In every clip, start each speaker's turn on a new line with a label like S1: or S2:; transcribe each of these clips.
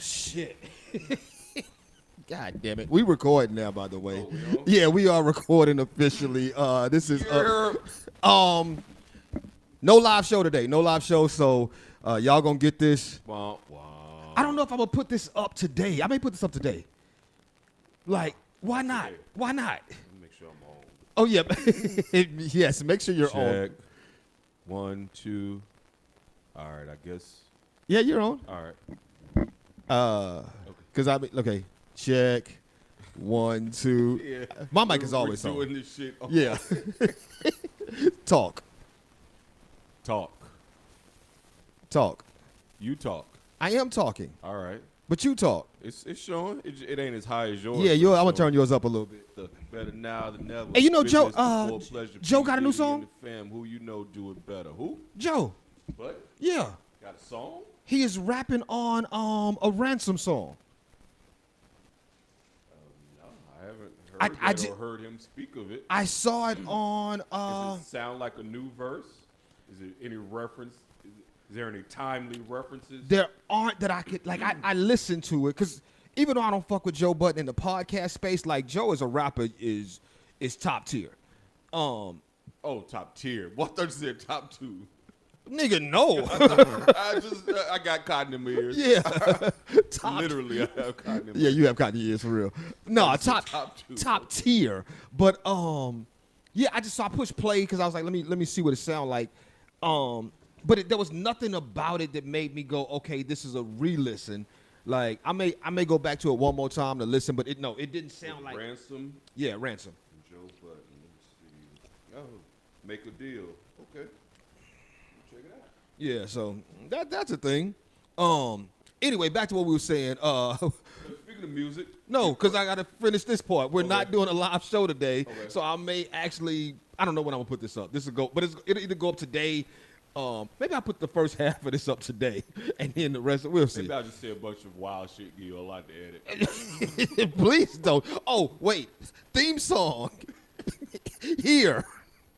S1: shit. God damn it. We recording now, by the way.
S2: Oh,
S1: yeah, we are recording officially. This is no live show today. No live show, so y'all gonna get this.
S2: Wow.
S1: I don't know if I'm gonna put this up today. I may put this up today. Like, why not?
S2: Okay.
S1: Why not?
S2: Make sure I'm on.
S1: Oh yeah. Yes, make sure you're
S2: Check.
S1: on.
S2: 1, 2. All right, I guess.
S1: Yeah, you're on.
S2: All right.
S1: Cause okay. Check. 1, 2.
S2: Yeah.
S1: My mic is always
S2: We're
S1: on.
S2: doing this shit.
S1: Yeah. Talk.
S2: Talk. You talk.
S1: I am talking,
S2: All right.
S1: but you talk.
S2: It's showing. It ain't as high as yours.
S1: Yeah,
S2: but
S1: I'm gonna
S2: it's
S1: turn yours up a little bit.
S2: showing. Better now than never.
S1: Hey, you know, Joe,
S2: Business before pleasure.
S1: Joe
S2: P.
S1: got a new
S2: Diddy
S1: song?
S2: and the fam, who you know do it better. Who?
S1: Joe.
S2: What?
S1: Yeah.
S2: Got a song?
S1: He is rapping on a Ransom song.
S2: No, I haven't
S1: I
S2: heard
S1: di-
S2: or heard him speak of it.
S1: I saw it on
S2: Does it sound like a new verse? Is it any reference? Is there any timely references?
S1: there aren't that I could like I listened to it because even though I don't fuck with Joe Budden in the podcast space, like Joe as a rapper is top tier.
S2: Oh, top tier. What thought you said top 2?
S1: Nigga, no.
S2: I got cotton in my ears.
S1: Yeah.
S2: Literally, I have cotton in my
S1: Yeah, you have cotton ears for real. No, top
S2: two.
S1: top tier. But yeah, I pushed play because I was like, let me see what it sound like. But there was nothing about it that made me go, okay, this is a re-listen. Like I may go back to it one more time to listen, but it didn't sound like
S2: Ransom.
S1: Yeah, Ransom.
S2: Joe Budden. Let's see. Oh, make a deal. Okay. Check it out.
S1: Yeah, so that's a thing. Anyway, back to what we were saying.
S2: Speaking of music.
S1: No, because I got to finish this part. We're not doing a live show today,
S2: Okay.
S1: so I may actually. I don't know when I'm gonna put this up. This will go, but it'll either go up today. Maybe I'll put the first half of this up today, and then the rest we'll see.
S2: Maybe I'll just say a bunch of wild shit. Give you a lot to edit.
S1: Please don't. Oh wait, theme song here.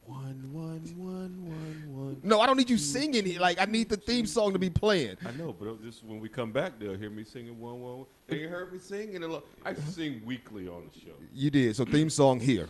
S2: 1, 1, 1, 1, 1.
S1: No, I don't need you singing it. Like I need the theme song to be playing.
S2: I know, but just when we come back, they'll hear me singing 1, 1, 1. They ain't heard me singing a lot. I used to sing weekly on the show.
S1: You did. So theme song here.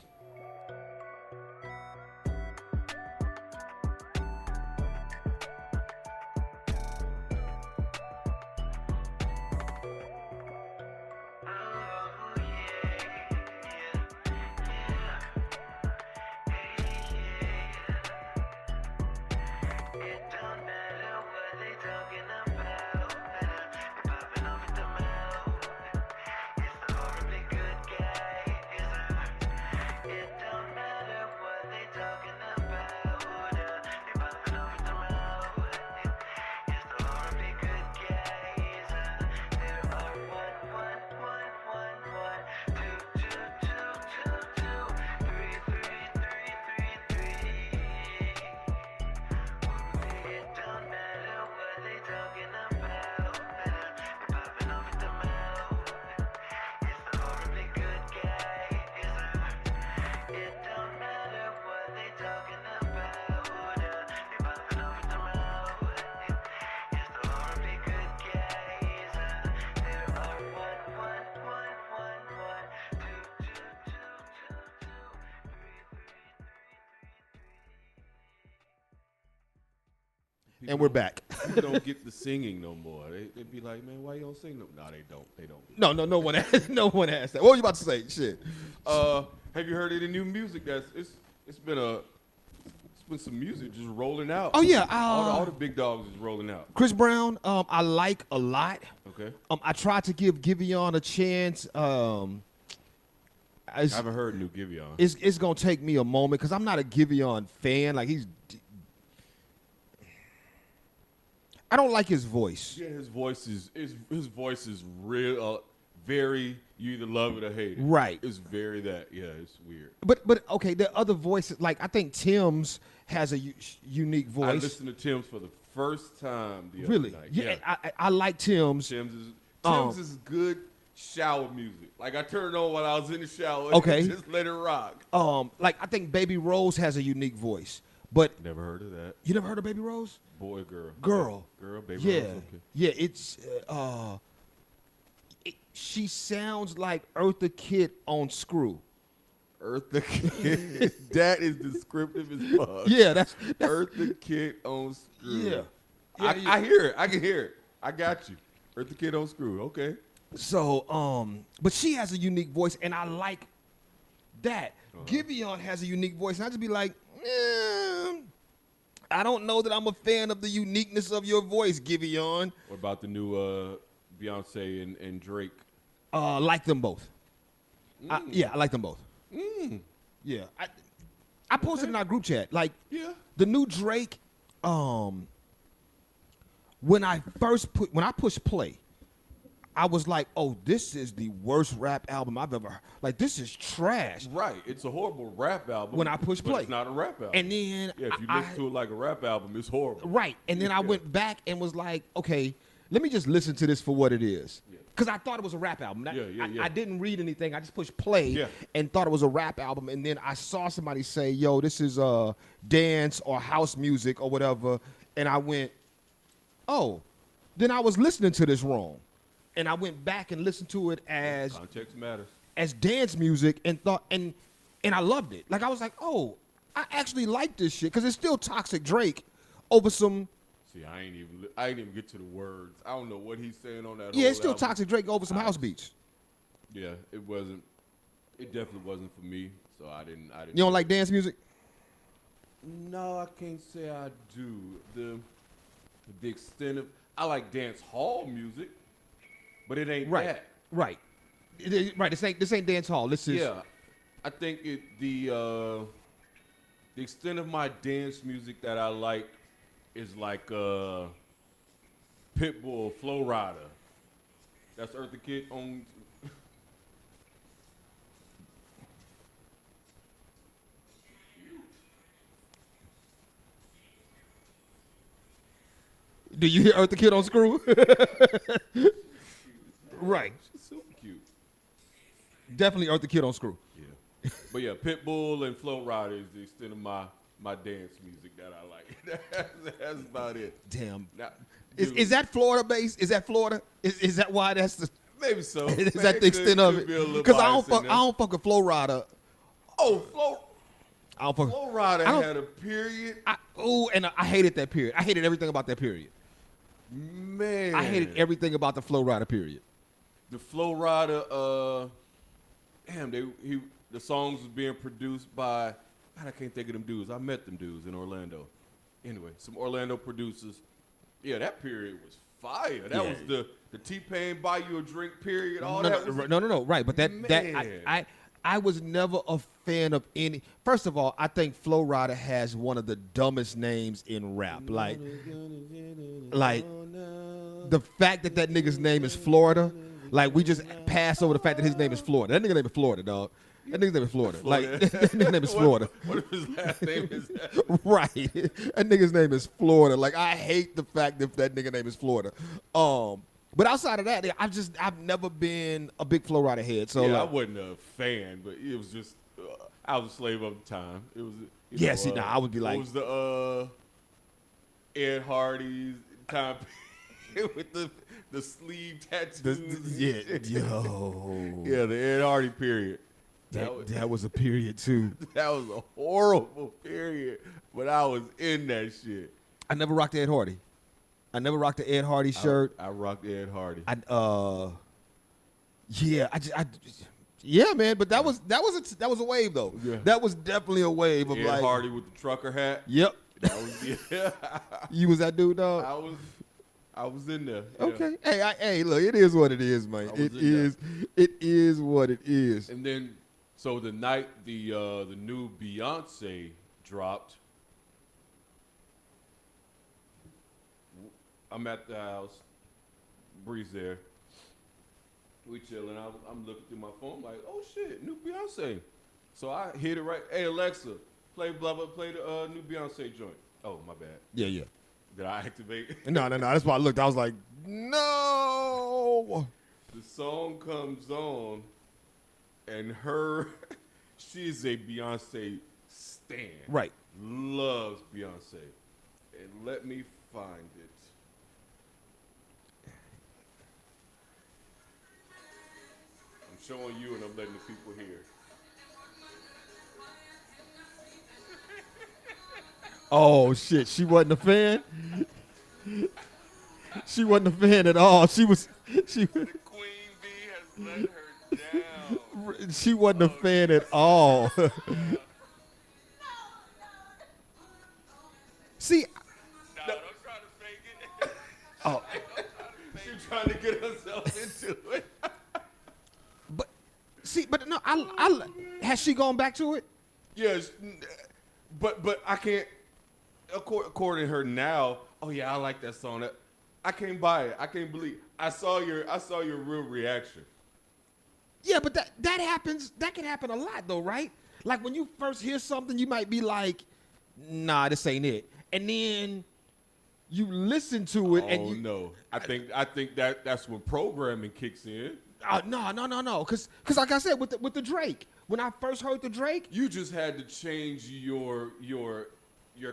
S1: And we're back.
S2: People don't get the singing no more. They be like, man, why you don't sing? No, they don't. They don't.
S1: No one asked that. What were you about to say? Shit.
S2: Have you heard any new music? It's been some music just rolling out.
S1: Oh yeah.
S2: All the big dogs is rolling out.
S1: Chris Brown, I like a lot.
S2: Okay.
S1: I tried to give Giveon a chance.
S2: I haven't heard new Giveon.
S1: It's gonna take me a moment because I'm not a Giveon fan. Like I don't like his voice.
S2: Yeah, his voice is real, very. You either love it or hate it.
S1: Right.
S2: It's very that. Yeah, it's weird.
S1: But okay, there are other voices. Like I think Tim's has a unique voice.
S2: I listened to Tim's for the first time the
S1: Really?
S2: other night.
S1: Yeah, I like Tim's.
S2: Tim's is good shower music. Like I turned it on while I was in the shower.
S1: Okay.
S2: And just let it rock.
S1: Like I think Baby Rose has a unique voice. But
S2: Never heard of that.
S1: you never heard of Baby Rose?
S2: Boy, girl.
S1: Girl.
S2: Girl, baby.
S1: Yeah.
S2: Rose, okay.
S1: Yeah, it's she sounds like Eartha Kitt on Screw.
S2: Eartha Kitt. That is descriptive as fuck.
S1: Yeah, that's
S2: Eartha Kitt on Screw.
S1: yeah.
S2: I hear it. I can hear it. I got you. Eartha Kitt on Screw. Okay.
S1: So, but she has a unique voice, and I like that. Giveon has a unique voice, and I just be like, I don't know that I'm a fan of the uniqueness of your voice, Giveon.
S2: What about the new Beyonce and Drake?
S1: Like them both. Yeah, I like them both. Yeah, I posted in our group chat, like, the new Drake. When I pushed play, I was like, oh, this is the worst rap album I've ever heard. Like, this is trash.
S2: Right. It's a horrible rap album.
S1: When I pushed play.
S2: It's not a rap album.
S1: And then
S2: if you listen to it like a rap album, it's horrible.
S1: Right. And then I went back and was like, okay, let me just listen to this for what it is. Because I thought it was a rap album. I didn't read anything. I just pushed play and thought it was a rap album. And then I saw somebody say, yo, this is dance or house music or whatever. And I went, oh, then I was listening to this wrong. And I went back and listened to it as
S2: context matters, as
S1: dance music, and thought and I loved it. Like, I was like, oh, I actually like this shit, because it's still Toxic Drake over some.
S2: See, I ain't even get to the words. I don't know what he's saying on that.
S1: Yeah, it's still
S2: album.
S1: Toxic Drake over some house beats.
S2: Yeah, it wasn't. It definitely wasn't for me. So I didn't.
S1: You don't like dance music?
S2: No, I can't say I do. The extent of, I like dance hall music. But it ain't that.
S1: Right. Right. This ain't dance hall. This is.
S2: Yeah. I think the extent of my dance music that I like is like Pitbull, Flow Rider. That's Eartha Kitt on.
S1: Do you hear Eartha Kitt on Screw? Right.
S2: She's super cute.
S1: Definitely Eartha Kitt on Screw.
S2: Yeah. But yeah, Pitbull and Flow Rider is the extent of my dance music that I like. That's about it.
S1: Damn.
S2: Now,
S1: is that Florida based? Is that Florida? Is that why that's the?
S2: Maybe so.
S1: Is that the extent of it? Because I don't fuck with Flow Rider.
S2: Oh, Flow Rider
S1: had
S2: a period.
S1: And I hated that period. I hated everything about that period.
S2: Man,
S1: I hated everything about the Flow Rider period.
S2: The Flow Rider, the songs was being produced by, God, I can't think of them dudes. I met them dudes in Orlando. Anyway, some Orlando producers. Yeah, that period was fire. That was the T-Pain buy you a drink period.
S1: No. Right, but I was never a fan of any. First of all, I think Flow Rider has one of the dumbest names in rap. Like the fact that nigga's name is Florida. Like, we just pass over the fact that his name is Florida. That nigga name is Florida, dog. That nigga's name is Florida. Like, that nigga name is Florida.
S2: What if his last name is that?
S1: Right. That nigga's name is Florida. Like, I hate the fact that nigga name is Florida. But outside of that, I've never been a big Flow Rider head. So
S2: yeah, I wasn't a fan, but it was just I was a slave of the time. It was.
S1: I would be like.
S2: It was the Ed Hardy's time with the sleeve tattoos. Yeah, the Ed Hardy period.
S1: That was a period too.
S2: That was a horrible period, but I was in that shit.
S1: I never rocked Ed Hardy. I never rocked the Ed Hardy shirt.
S2: I rocked Ed Hardy.
S1: Yeah, man. But that was a wave though. Yeah. That was definitely a wave of
S2: Ed Hardy with the trucker hat.
S1: Yep.
S2: That was
S1: You was that dude, dog?
S2: I was in there.
S1: Okay. Yeah. Hey, look, it is what it is, man. It is what it is.
S2: And then, so the night the new Beyonce dropped, I'm at the house, Bree's there. We chilling. I'm looking through my phone like, oh shit, new Beyonce. So I hit it right. Hey Alexa, play blah blah, play the new Beyonce joint. Oh my bad.
S1: Yeah.
S2: Did I activate?
S1: No. That's why I looked. I was like, no.
S2: The song comes on, and she's a Beyonce stan.
S1: Right.
S2: Loves Beyonce. And let me find it. showing you and I'm letting the people hear.
S1: Oh shit, she wasn't a fan. She wasn't a fan at all. She was.
S2: The queen bee has let her down.
S1: She wasn't a fan at all. See,
S2: No, don't try to fake it.
S1: oh,
S2: She's trying to get herself into it.
S1: but no, I has she gone back to it?
S2: Yes, but I can't. According to her now, oh yeah, I like that song. I can't buy it. I can't believe. I saw your real reaction.
S1: Yeah, but that happens. That can happen a lot though, right? Like when you first hear something, you might be like, "Nah, this ain't it," and then you listen to it, and you
S2: no, I think that's when programming kicks in.
S1: No, because like I said with the Drake, when I first heard the Drake,
S2: You just had to change your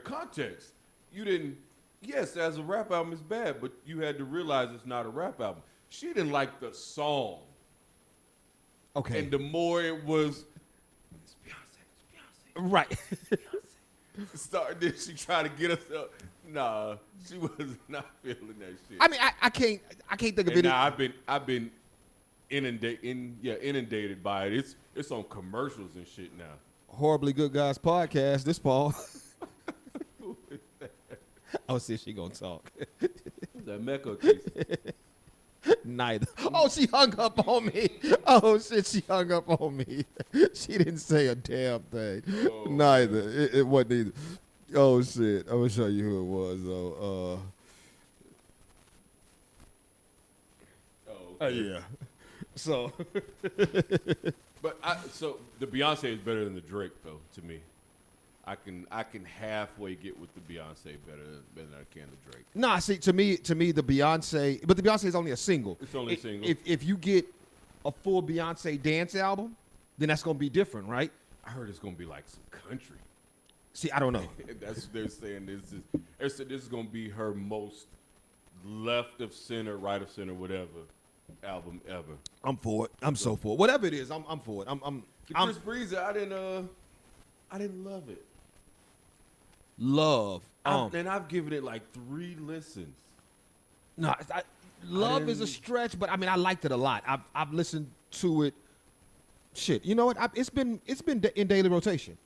S2: context. You didn't. Yes, as a rap album is bad, but you had to realize it's not a rap album. She didn't like the song.
S1: okay,
S2: And the more it was, it's Beyonce.
S1: right.
S2: Started, she tried to get herself. Nah, she was not feeling that shit.
S1: I mean, I can't think of
S2: And
S1: it.
S2: now I've been inundated by it. It's on commercials and shit now.
S1: Horribly Good Guys podcast this fall. Oh, see, she gonna talk.
S2: That Mecca case.
S1: Neither. Oh, she hung up on me. Oh shit, she hung up on me. She didn't say a damn thing.
S2: Oh,
S1: Neither. It wasn't either. Oh shit. I'm gonna show you who it was though. Yeah. So.
S2: So the Beyonce is better than the Drake though to me. I can halfway get with the Beyonce better than I can the Drake.
S1: Nah, see, to me, the Beyonce, but the Beyonce is only a single.
S2: It's only a single.
S1: If you get a full Beyonce dance album, then that's gonna be different, right?
S2: I heard it's gonna be like some country.
S1: See, I don't know.
S2: That's they're saying this is gonna be her most left of center, right of center, whatever album ever.
S1: I'm for it. I'm so for it. Whatever it is, I'm for it. I'm
S2: Chris Breezy, I didn't love it.
S1: love.
S2: And I've given it like 3 listens.
S1: No, love is a
S2: didn't-
S1: stretch, but I mean, I liked it a lot. I've listened to it. Shit, you know what? It's been in daily rotation.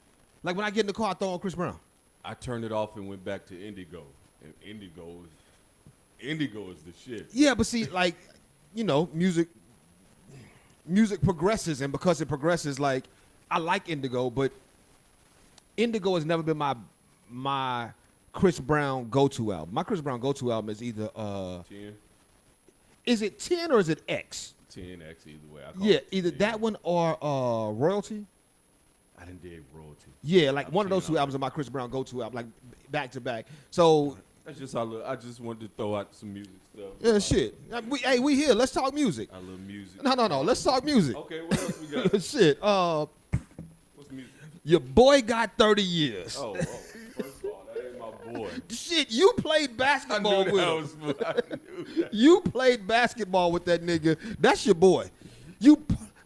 S1: Like when I get in the car, I throw on Chris Brown.
S2: I turned it off and went back to Indigo, and Indigo is the shit.
S1: Yeah, but see, like, you know, music progresses, and because it progresses, like, I like Indigo, but Indigo has never been my Chris Brown go-to album. My Chris Brown go-to album is either
S2: 10,
S1: is it 10 or is it X?
S2: 10X either way. I call
S1: Yeah,
S2: it
S1: either
S2: 10.
S1: that one or Royalty.
S2: I didn't dig Royalty.
S1: Yeah, like
S2: I've
S1: one of those
S2: seen
S1: two
S2: all
S1: albums are my Chris Brown go-to album, like back to back. So
S2: That's just how I just wanted to throw out some music stuff.
S1: yeah, shit. We here. Let's talk music.
S2: I love music.
S1: No. Let's talk music.
S2: Okay, what else we got?
S1: Shit.
S2: What's music?
S1: Your boy got 30 years.
S2: Oh, first of all, that ain't my boy.
S1: Shit, you played
S2: I
S1: basketball
S2: knew
S1: with
S2: that
S1: him.
S2: was. I knew that.
S1: You played basketball with that nigga. That's your boy.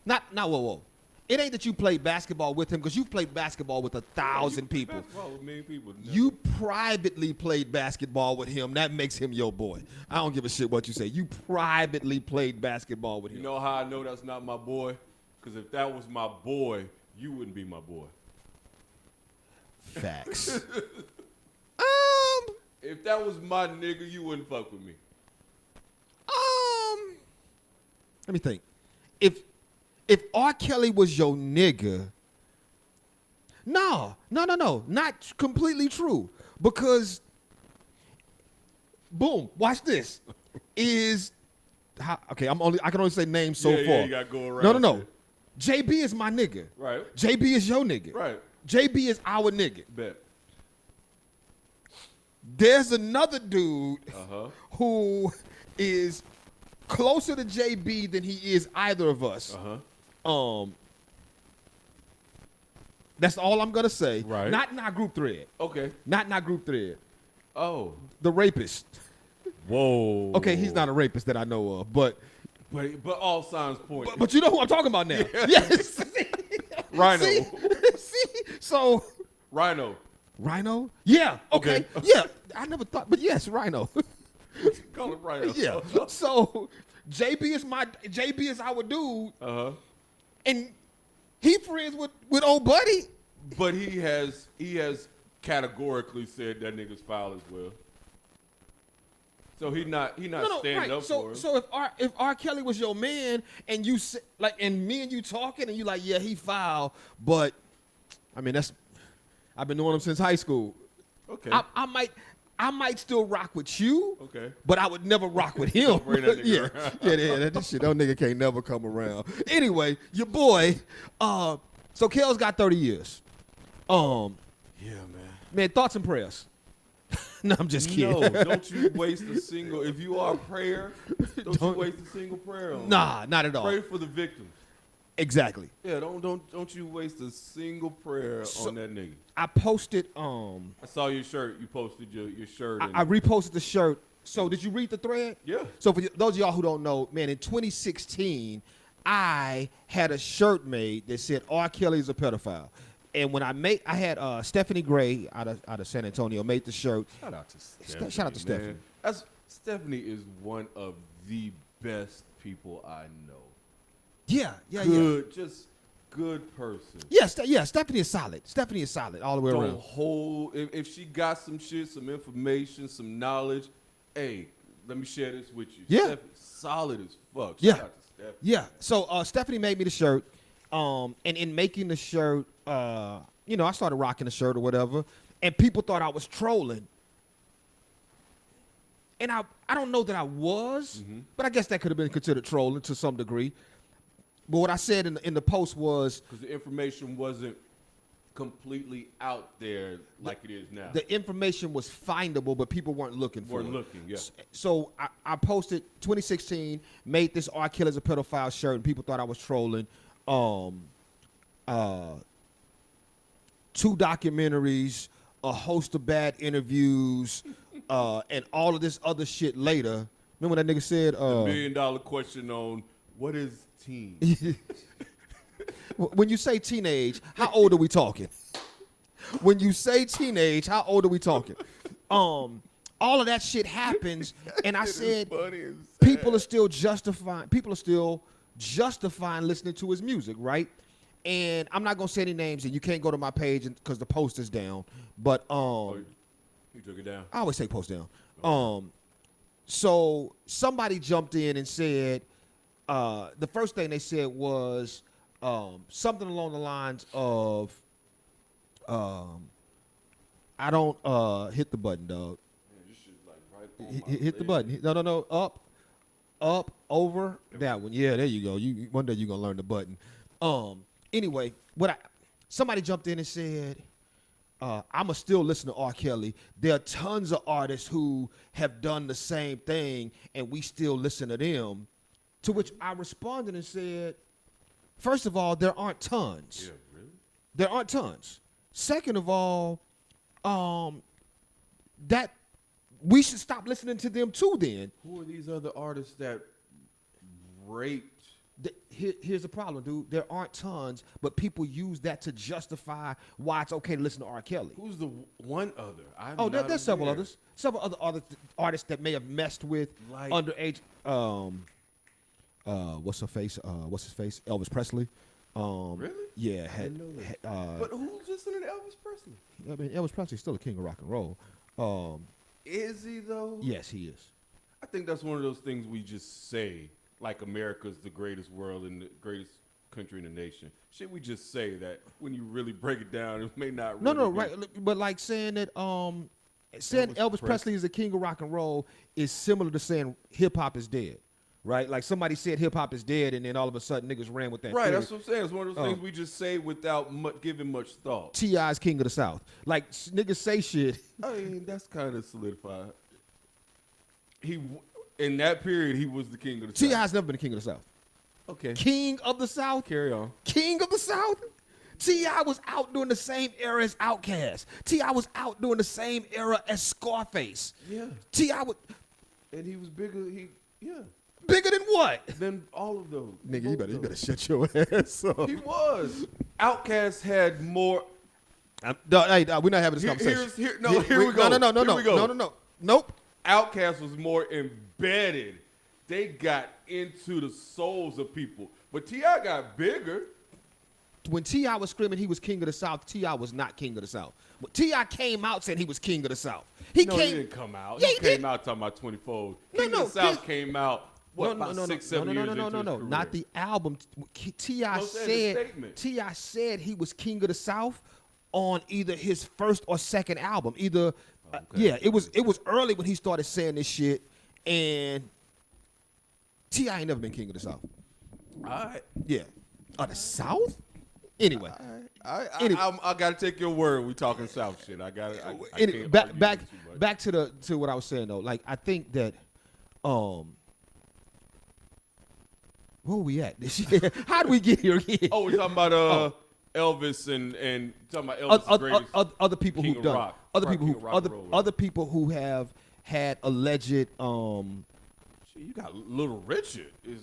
S1: Not whoa. It ain't that you played basketball with him because you've played basketball with 1,000 people.
S2: Basketball with many people.
S1: You privately played basketball with him. That makes him your boy. I don't give a shit what you say. You privately played basketball with him.
S2: You know how I know that's not my boy? Because if that was my boy, you wouldn't be my boy.
S1: Facts.
S2: If that was my nigga, you wouldn't fuck with me.
S1: Let me think. If R. Kelly was your nigga, no, not completely true. Because, boom, watch this. I can only say names so
S2: Yeah,
S1: far.
S2: you gotta go around.
S1: No. JB is my nigga.
S2: Right.
S1: JB is your nigga.
S2: Right.
S1: JB is our nigga.
S2: Bet.
S1: There's another dude
S2: Uh-huh.
S1: who is closer to JB than he is either of us.
S2: Uh-huh.
S1: That's all I'm gonna say.
S2: Right.
S1: Not in our group thread.
S2: Okay.
S1: Not in our group thread.
S2: Oh.
S1: The rapist.
S2: Whoa.
S1: Okay, he's not a rapist that I know of, but
S2: But all signs point.
S1: But you know who I'm talking about now. Yes.
S2: Rhino.
S1: See? So.
S2: Rhino.
S1: Rhino? Yeah. Okay. Yeah. I never thought, but yes, Rhino.
S2: Call it Rhino.
S1: Yeah. So JB is our dude. And he friends with old buddy.
S2: But he has categorically said that nigga's foul as well. So he not standing up for him.
S1: So if R. Kelly was your man and you and me and you talking and you like, yeah, he foul, but I mean I've been knowing him since high school.
S2: Okay.
S1: I might still rock with you.
S2: Okay.
S1: But I would never rock with him.
S2: Yeah.
S1: This shit, that nigga can't never come around. Anyway, your boy, so Kel's got 30 years.
S2: Yeah, man.
S1: Man, thoughts and prayers. No, I'm just kidding.
S2: No, don't you waste a single. If you are a prayer, don't you waste a single prayer on.
S1: Nah, not at all.
S2: Pray for the victims.
S1: Exactly.
S2: Yeah, don't you waste a single prayer on that nigga.
S1: I posted.
S2: I saw your shirt. You posted your shirt.
S1: I reposted the shirt. So did you read the thread?
S2: Yeah.
S1: So for those of y'all who don't know, man, in 2016, I had a shirt made that said R. Kelly is a pedophile. And when I had Stephanie Gray out of San Antonio made the shirt.
S2: Shout out to Stephanie.
S1: Shout out to Stephanie.
S2: Stephanie is one of the best people I know.
S1: Yeah.
S2: Just good person.
S1: Yeah, Stephanie is solid. Stephanie is solid all the way around.
S2: If she got some shit, some information, some knowledge, hey, let me share this with you.
S1: Yeah.
S2: Stephanie's solid as fuck.
S1: Yeah.
S2: Shout out to Stephanie.
S1: Yeah. So Stephanie made me the shirt. And in making the shirt, I started rocking the shirt or whatever, and people thought I was trolling. And I don't know that I was, but I guess that could have been considered trolling to some degree. But what I said in the post was
S2: because the information wasn't completely out there like it is now.
S1: The information was findable, but people weren't looking for it.
S2: Yeah.
S1: So I posted 2016, made this R. Kelly as a pedophile shirt, and people thought I was trolling. 2 documentaries, a host of bad interviews, and all of this other shit later. Remember what that nigga said?
S2: The $1 million question on what is teen?
S1: When you say teenage, how old are we talking? When you say teenage, how old are we talking? All of that shit happens, and I said people are still justifying listening to his music, right? And I'm not gonna say any names, and you can't go to my page because the post is down. But
S2: you took it down.
S1: I always take post down. So somebody jumped in and said the first thing they said was something along the lines of I don't hit the button, dog.
S2: Man, this shit like right on
S1: hit the button. No, up, over, that one. Yeah, there you go. One day you're gonna learn the button. Anyway, somebody jumped in and said, I'ma still listen to R. Kelly. There are tons of artists who have done the same thing, and we still listen to them. To which I responded and said, first of all, there aren't tons.
S2: Yeah, really?
S1: There aren't tons. Second of all, that we should stop listening to them too then.
S2: Who are these other artists that raped?
S1: Here's the problem, dude. There aren't tons, but people use that to justify why it's okay to listen to R. Kelly.
S2: Who's the one other?
S1: There's several others. Several other artists that may have messed with underage. What's his face? Elvis Presley.
S2: Really?
S1: Yeah.
S2: But who's listening to Elvis Presley?
S1: I mean, Elvis Presley's still a king of rock and roll.
S2: Is he though?
S1: Yes, he is.
S2: I think that's one of those things we just say, like America's the greatest world and the greatest country in the nation. Shit, we just say that when you really break it down, it may not. Really
S1: right. But like saying that, saying Elvis Presley is the king of rock and roll is similar to saying hip hop is dead. Right, like somebody said hip hop is dead, and then all of a sudden niggas ran with that.
S2: Right,
S1: theory.
S2: that's what I'm saying. It's one of those things we just say without giving much thought.
S1: T.I.'s king of the South. Like niggas say shit.
S2: I mean, that's kind of solidified. In that period, he was the king of the South.
S1: T.I.'s never been the king of the South.
S2: Okay.
S1: King of the South.
S2: Carry on.
S1: King of the South. T.I. was out during the same era as Outkast. T.I. was out during the same era as Scarface.
S2: Yeah.
S1: T.I. would.
S2: And he was bigger. Yeah.
S1: Bigger than what?
S2: Than all of those.
S1: Nigga, you
S2: Both of
S1: better
S2: those.
S1: shut your ass up.
S2: He was. Outkast had more.
S1: No, hey, we're not having this conversation.
S2: Here we go.
S1: No.
S2: Here we go.
S1: No. Nope.
S2: Outkast was more embedded. They got into the souls of people. But T.I. got bigger.
S1: When T.I. was screaming he was king of the South, T.I. was not king of the South. But T.I. came out saying he was king of the South. He
S2: didn't come out.
S1: Yeah,
S2: he
S1: he
S2: came
S1: did.
S2: out talking about 24.
S1: No,
S2: King of the South came out, about 6-7 years into his career.
S1: Not the album. T.I. said he was king of the South on either his first or second album. Either, it was early when he started saying this shit, and T.I. ain't never been king of the South.
S2: All right.
S1: Yeah. The South? Anyway.
S2: I got to take your word. We talking South shit. I got it.
S1: Back to what I was saying though. Like I think that where we at this year? How do we get here again?
S2: Oh, we're talking about Elvis and talking about Elvis' greatest
S1: other people
S2: king
S1: who've
S2: of
S1: done
S2: rock.
S1: other people who have had alleged
S2: Shit, you got Little Richard is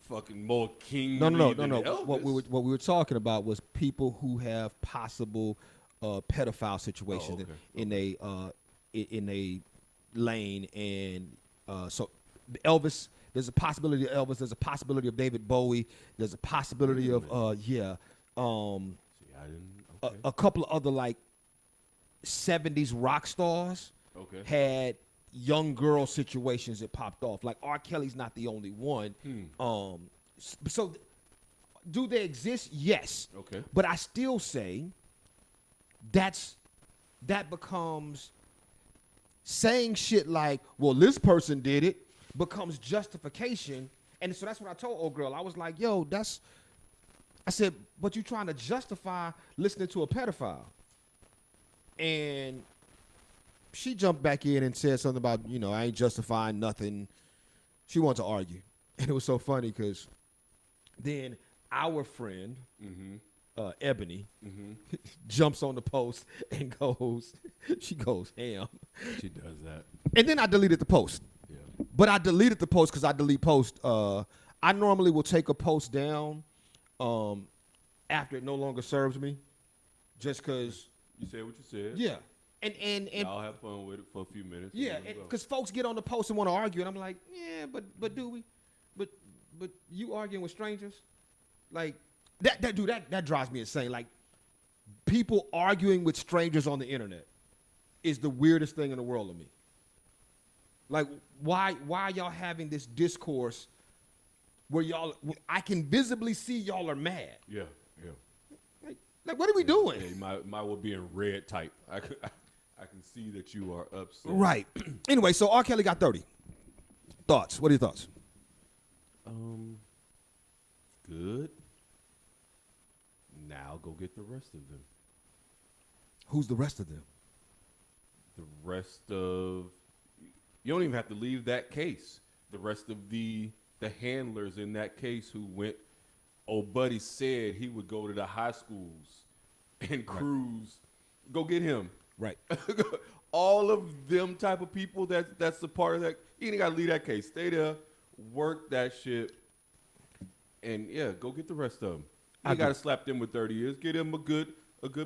S2: fucking more king than Elvis.
S1: What we were talking about was people who have possible pedophile situations in a lane, and so Elvis. There's a possibility of Elvis. There's a possibility of David Bowie. There's a possibility of a couple of other like 70s rock stars had young girl situations that popped off. Like R. Kelly's not the only one. So do they exist? Yes.
S2: Okay.
S1: But I still say that becomes saying shit like, well, this person did it, becomes justification. And so that's what I told old girl. I was like, yo, I said, but you trying to justify listening to a pedophile. And she jumped back in and said something about, I ain't justifying nothing. She wanted to argue. And it was so funny because then our friend, Ebony, jumps on the post and she goes ham.
S2: She does that.
S1: And then I deleted the post.
S2: Yeah.
S1: But I deleted the post because I delete posts. I normally will take a post down after it no longer serves me, just because.
S2: You said what you said.
S1: Yeah, and
S2: I'll have fun with it for a few minutes.
S1: Yeah, because folks get on the post and want to argue, and I'm like, yeah, but do we? But you arguing with strangers, like that drives me insane. Like people arguing with strangers on the internet is the weirdest thing in the world to me. Like, why y'all having this discourse where I can visibly see y'all are mad?
S2: Yeah.
S1: Like what are we doing?
S2: Yeah, you might well be in red type. I can see that you are upset.
S1: Right. Anyway, so R. Kelly got 30. Thoughts? What are your thoughts?
S2: Good. Now go get the rest of them.
S1: Who's the rest of them?
S2: The rest of... You don't even have to leave that case. The rest of the handlers in that case who went... Old buddy said he would go to the high schools and cruise. Right. Go get him.
S1: Right.
S2: All of them type of people that's a part of that. You ain't got to leave that case. Stay there, work that shit, and go get the rest of them. You got to slap them with 30 years. Get them a good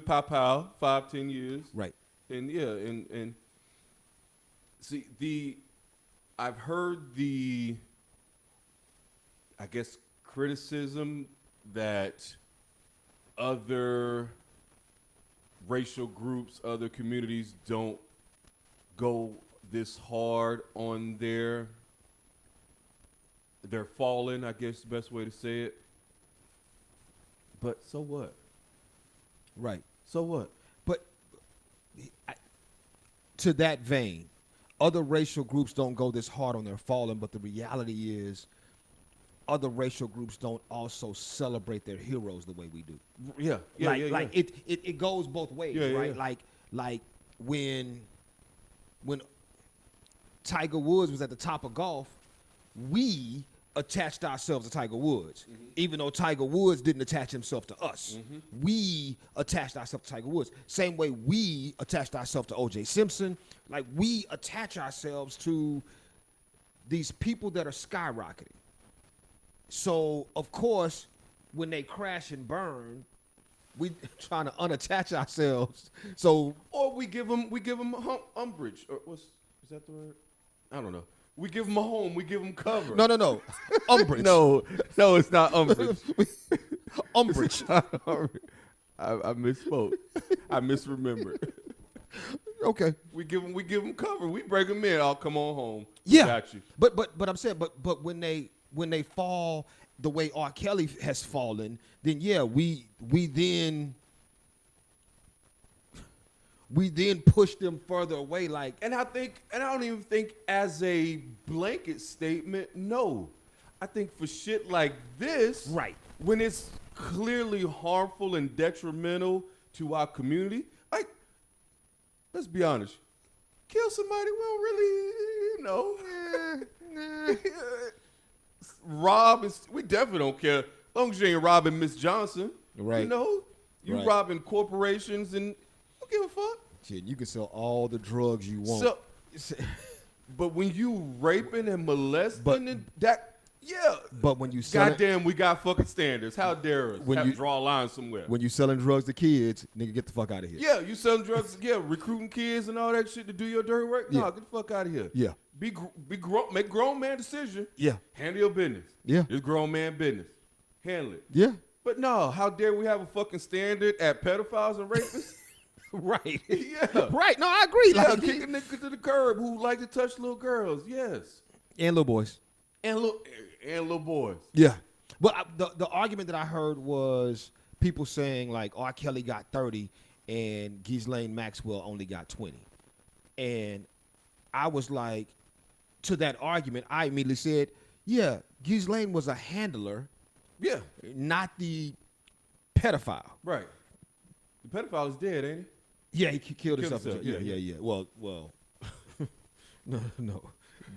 S2: pow 5-10 years.
S1: Right.
S2: And and see I've heard I guess criticism that other racial groups, other communities don't go this hard on their fallen, I guess the best way to say it. But so what?
S1: Right.
S2: So what?
S1: But to that vein, other racial groups don't go this hard on their fallen, but the reality is other racial groups don't also celebrate their heroes the way we do.
S2: Yeah.
S1: It goes both ways, right?
S2: Yeah.
S1: Like when Tiger Woods was at the top of golf, we attached ourselves to Tiger Woods, even though Tiger Woods didn't attach himself to us. We attached ourselves to Tiger Woods. Same way we attached ourselves to O.J. Simpson. Like we attach ourselves to these people that are skyrocketing. So of course, when they crash and burn, we trying to unattach ourselves. So
S2: Or we give them umbrage. Or is that the word? I don't know. We give them a home. We give them cover.
S1: no, umbrage.
S2: no, it's not umbrage.
S1: Umbrage.
S2: I misspoke. I misremembered.
S1: Okay.
S2: We give them cover. We break them in. Oh, come on home.
S1: Yeah.
S2: Got you.
S1: But I'm saying, but when they fall the way R. Kelly has fallen, then yeah, we then push them further away. Like,
S2: And I don't even think as a blanket statement, no. I think for shit like this,
S1: Right.
S2: when it's clearly harmful and detrimental to our community, like, let's be honest, kill somebody, we don't really, rob, we definitely don't care. As long as you ain't robbing Miss Johnson,
S1: Right.
S2: you
S1: Right.
S2: robbing corporations and don't give a fuck.
S1: shit, you can sell all the drugs you want.
S2: So, but when you raping and molesting,
S1: But-
S2: and that, yeah.
S1: but when you selling,
S2: Goddamn, we got fucking standards. How dare us
S1: When
S2: have
S1: you-
S2: to draw a line somewhere?
S1: when you selling drugs to kids, nigga, get the fuck out of here.
S2: Yeah, you selling drugs, yeah, recruiting kids and all that shit to do your dirty work? No,
S1: Yeah.
S2: get the fuck out of here.
S1: Yeah.
S2: Be grown, make grown man decision.
S1: Yeah.
S2: Handle your business.
S1: Yeah.
S2: It's grown man business. Handle it.
S1: Yeah.
S2: But no, how dare we have a fucking standard at pedophiles and rapists?
S1: Right.
S2: Yeah.
S1: Right. No, I agree.
S2: Yeah,
S1: Like,
S2: kick a nigga to the curb who like to touch little girls. Yes.
S1: and little boys.
S2: And little boys.
S1: Yeah. But the argument that I heard was people saying like R. Kelly got 30 and Ghislaine Maxwell only got 20. And I was like, to that argument, I immediately said, yeah, Ghislaine was a handler,
S2: Yeah.
S1: not the pedophile.
S2: Right. The pedophile is dead, ain't
S1: Yeah, he killed himself.
S2: himself,
S1: Yeah,
S2: yeah.
S1: yeah. Well, no.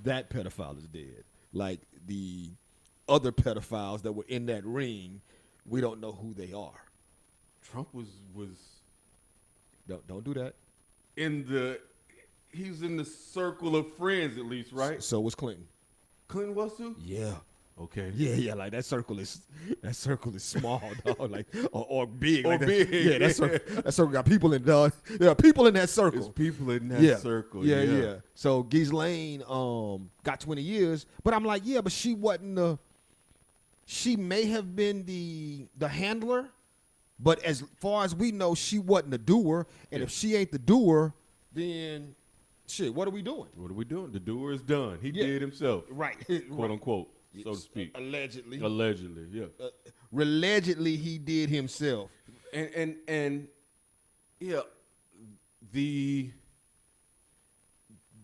S1: That pedophile is dead. Like the other pedophiles that were in that ring, we don't know who they are.
S2: he? Trump was
S1: Don't do that.
S2: he's in the circle of friends at least, right?
S1: So was Clinton.
S2: Clinton was too?
S1: Yeah.
S2: Okay.
S1: Yeah. Like that circle is small, dog. Like or big.
S2: Or
S1: like that.
S2: big.
S1: Yeah, that circle got people in, dog. Yeah, people in that circle.
S2: There's people in that circle.
S1: Yeah. So Ghislaine got 20 years, but I'm like, yeah, but she wasn't she may have been the handler, but as far as we know, she wasn't the doer. And if she ain't the doer, then shit, what are we doing?
S2: What are we doing? The doer is done. He
S1: Yeah.
S2: did himself.
S1: Right.
S2: Quote unquote, so to speak.
S1: Allegedly.
S2: Allegedly, yeah.
S1: Allegedly, he did himself.
S2: And yeah,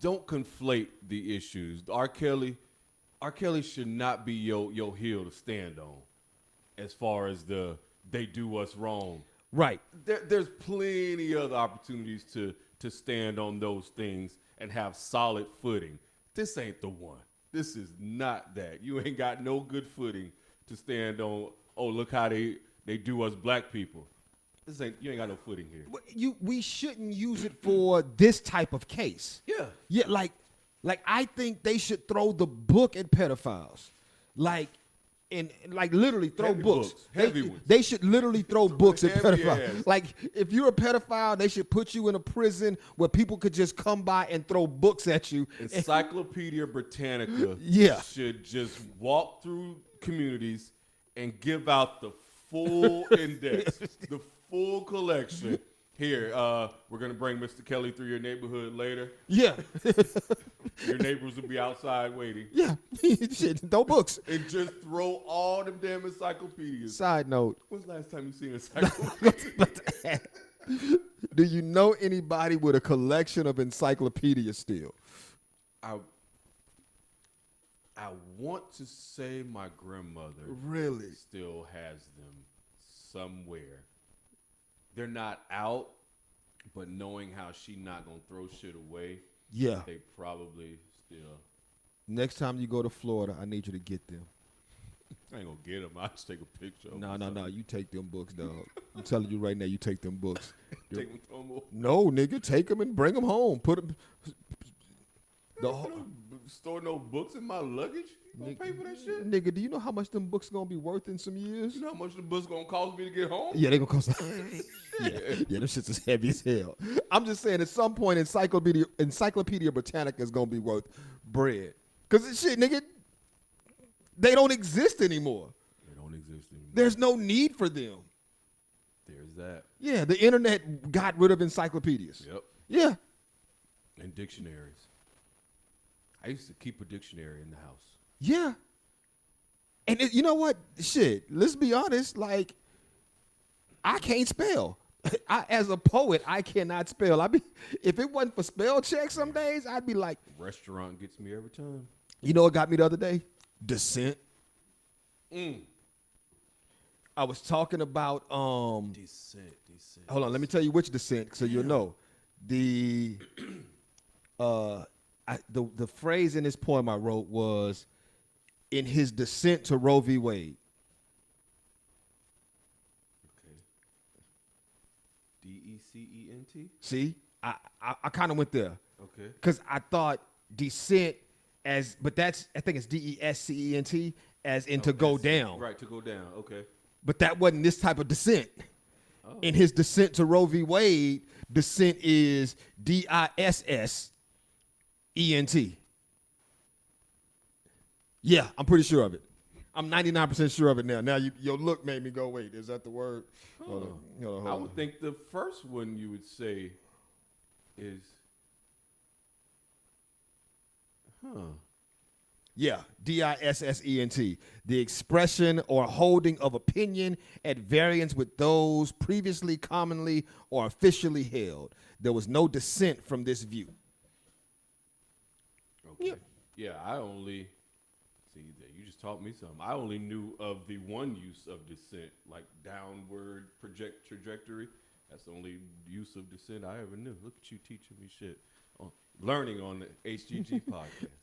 S2: don't conflate the issues. R. Kelly should not be your heel to stand on as far as they do us wrong.
S1: Right.
S2: There's plenty other opportunities to stand on those things and have solid footing. This ain't the one. This is not that. You ain't got no good footing to stand on. Oh, look how they do us black people. You ain't got no footing here.
S1: We shouldn't use it for this type of case.
S2: Yeah.
S1: Yeah, like I think they should throw the book at pedophiles. Like literally throw
S2: Heavy
S1: books.
S2: Heavy ones.
S1: They should literally throw books at
S2: heavy
S1: pedophiles.
S2: ass.
S1: Like if you're a pedophile, they should put you in a prison where people could just come by and throw books at you.
S2: Encyclopedia Brittanica
S1: Yeah.
S2: should just walk through communities and give out the full index, the full collection. Here, we're going to bring Mr. Kelly through your neighborhood later.
S1: Yeah.
S2: Your neighbors will be outside waiting.
S1: Yeah. Shit, throw books.
S2: And just throw all them damn encyclopedias.
S1: Side note.
S2: When's the last time you seen an encyclopedia?
S1: Do you know anybody with a collection of encyclopedias still?
S2: I want to say my grandmother
S1: Really?
S2: still has them somewhere. They're not out, but knowing how she not gonna throw shit away,
S1: Yeah.
S2: they probably still.
S1: Next time you go to Florida, I need you to get them.
S2: I ain't gonna get them. I'll just take a picture. of them.
S1: No. You take them books, dog. I'm telling you right now, you take them books.
S2: Take them, throw 'em away.
S1: No, nigga, take them and bring them home. Put them.
S2: I don't store no books in my luggage. gonna pay for that shit?
S1: Nigga, do you know how much them books gonna be worth in some years?
S2: You know how much the bus gonna cost me to get home?
S1: Yeah, they gonna cost. yeah, them shits is heavy as hell. I'm just saying, at some point, Encyclopedia Brittanica is gonna be worth bread. Cause this shit, nigga, they don't exist anymore.
S2: They don't exist anymore.
S1: There's no need for them.
S2: There's that.
S1: Yeah, the internet got rid of encyclopedias.
S2: Yep.
S1: Yeah.
S2: And dictionaries. I used to keep a dictionary in the house.
S1: Yeah. And you know what? Shit, let's be honest. Like, I can't spell. As a poet, I cannot spell. If it wasn't for spell check some days, I'd be like.
S2: Restaurant gets me every time.
S1: You know what got me the other day? Descent. I was talking about
S2: Descent.
S1: Hold on, let me tell you which descent, so you'll know. The phrase in this poem I wrote was in his descent to Roe v. Wade.
S2: Okay. DECENT?
S1: See, I kind of went there.
S2: Okay.
S1: Because I thought descent but I think it's DESCENT as in to go down.
S2: Right, to go down. Okay.
S1: But that wasn't this type of descent. Oh. In his descent to Roe v. Wade, descent is DISSENT. Yeah, I'm pretty sure of it. I'm 99% sure of it now. Now your look made me go, wait, is that the word? Hold on.
S2: I would think the first one you would say is,
S1: Yeah, DISSENT. The expression or holding of opinion at variance with those previously commonly or officially held. There was no dissent from this view.
S2: Okay. Yeah, you just taught me something. I only knew of the one use of dissent, like downward trajectory. That's the only use of dissent I ever knew. Look at you teaching me shit. Learning on the HGG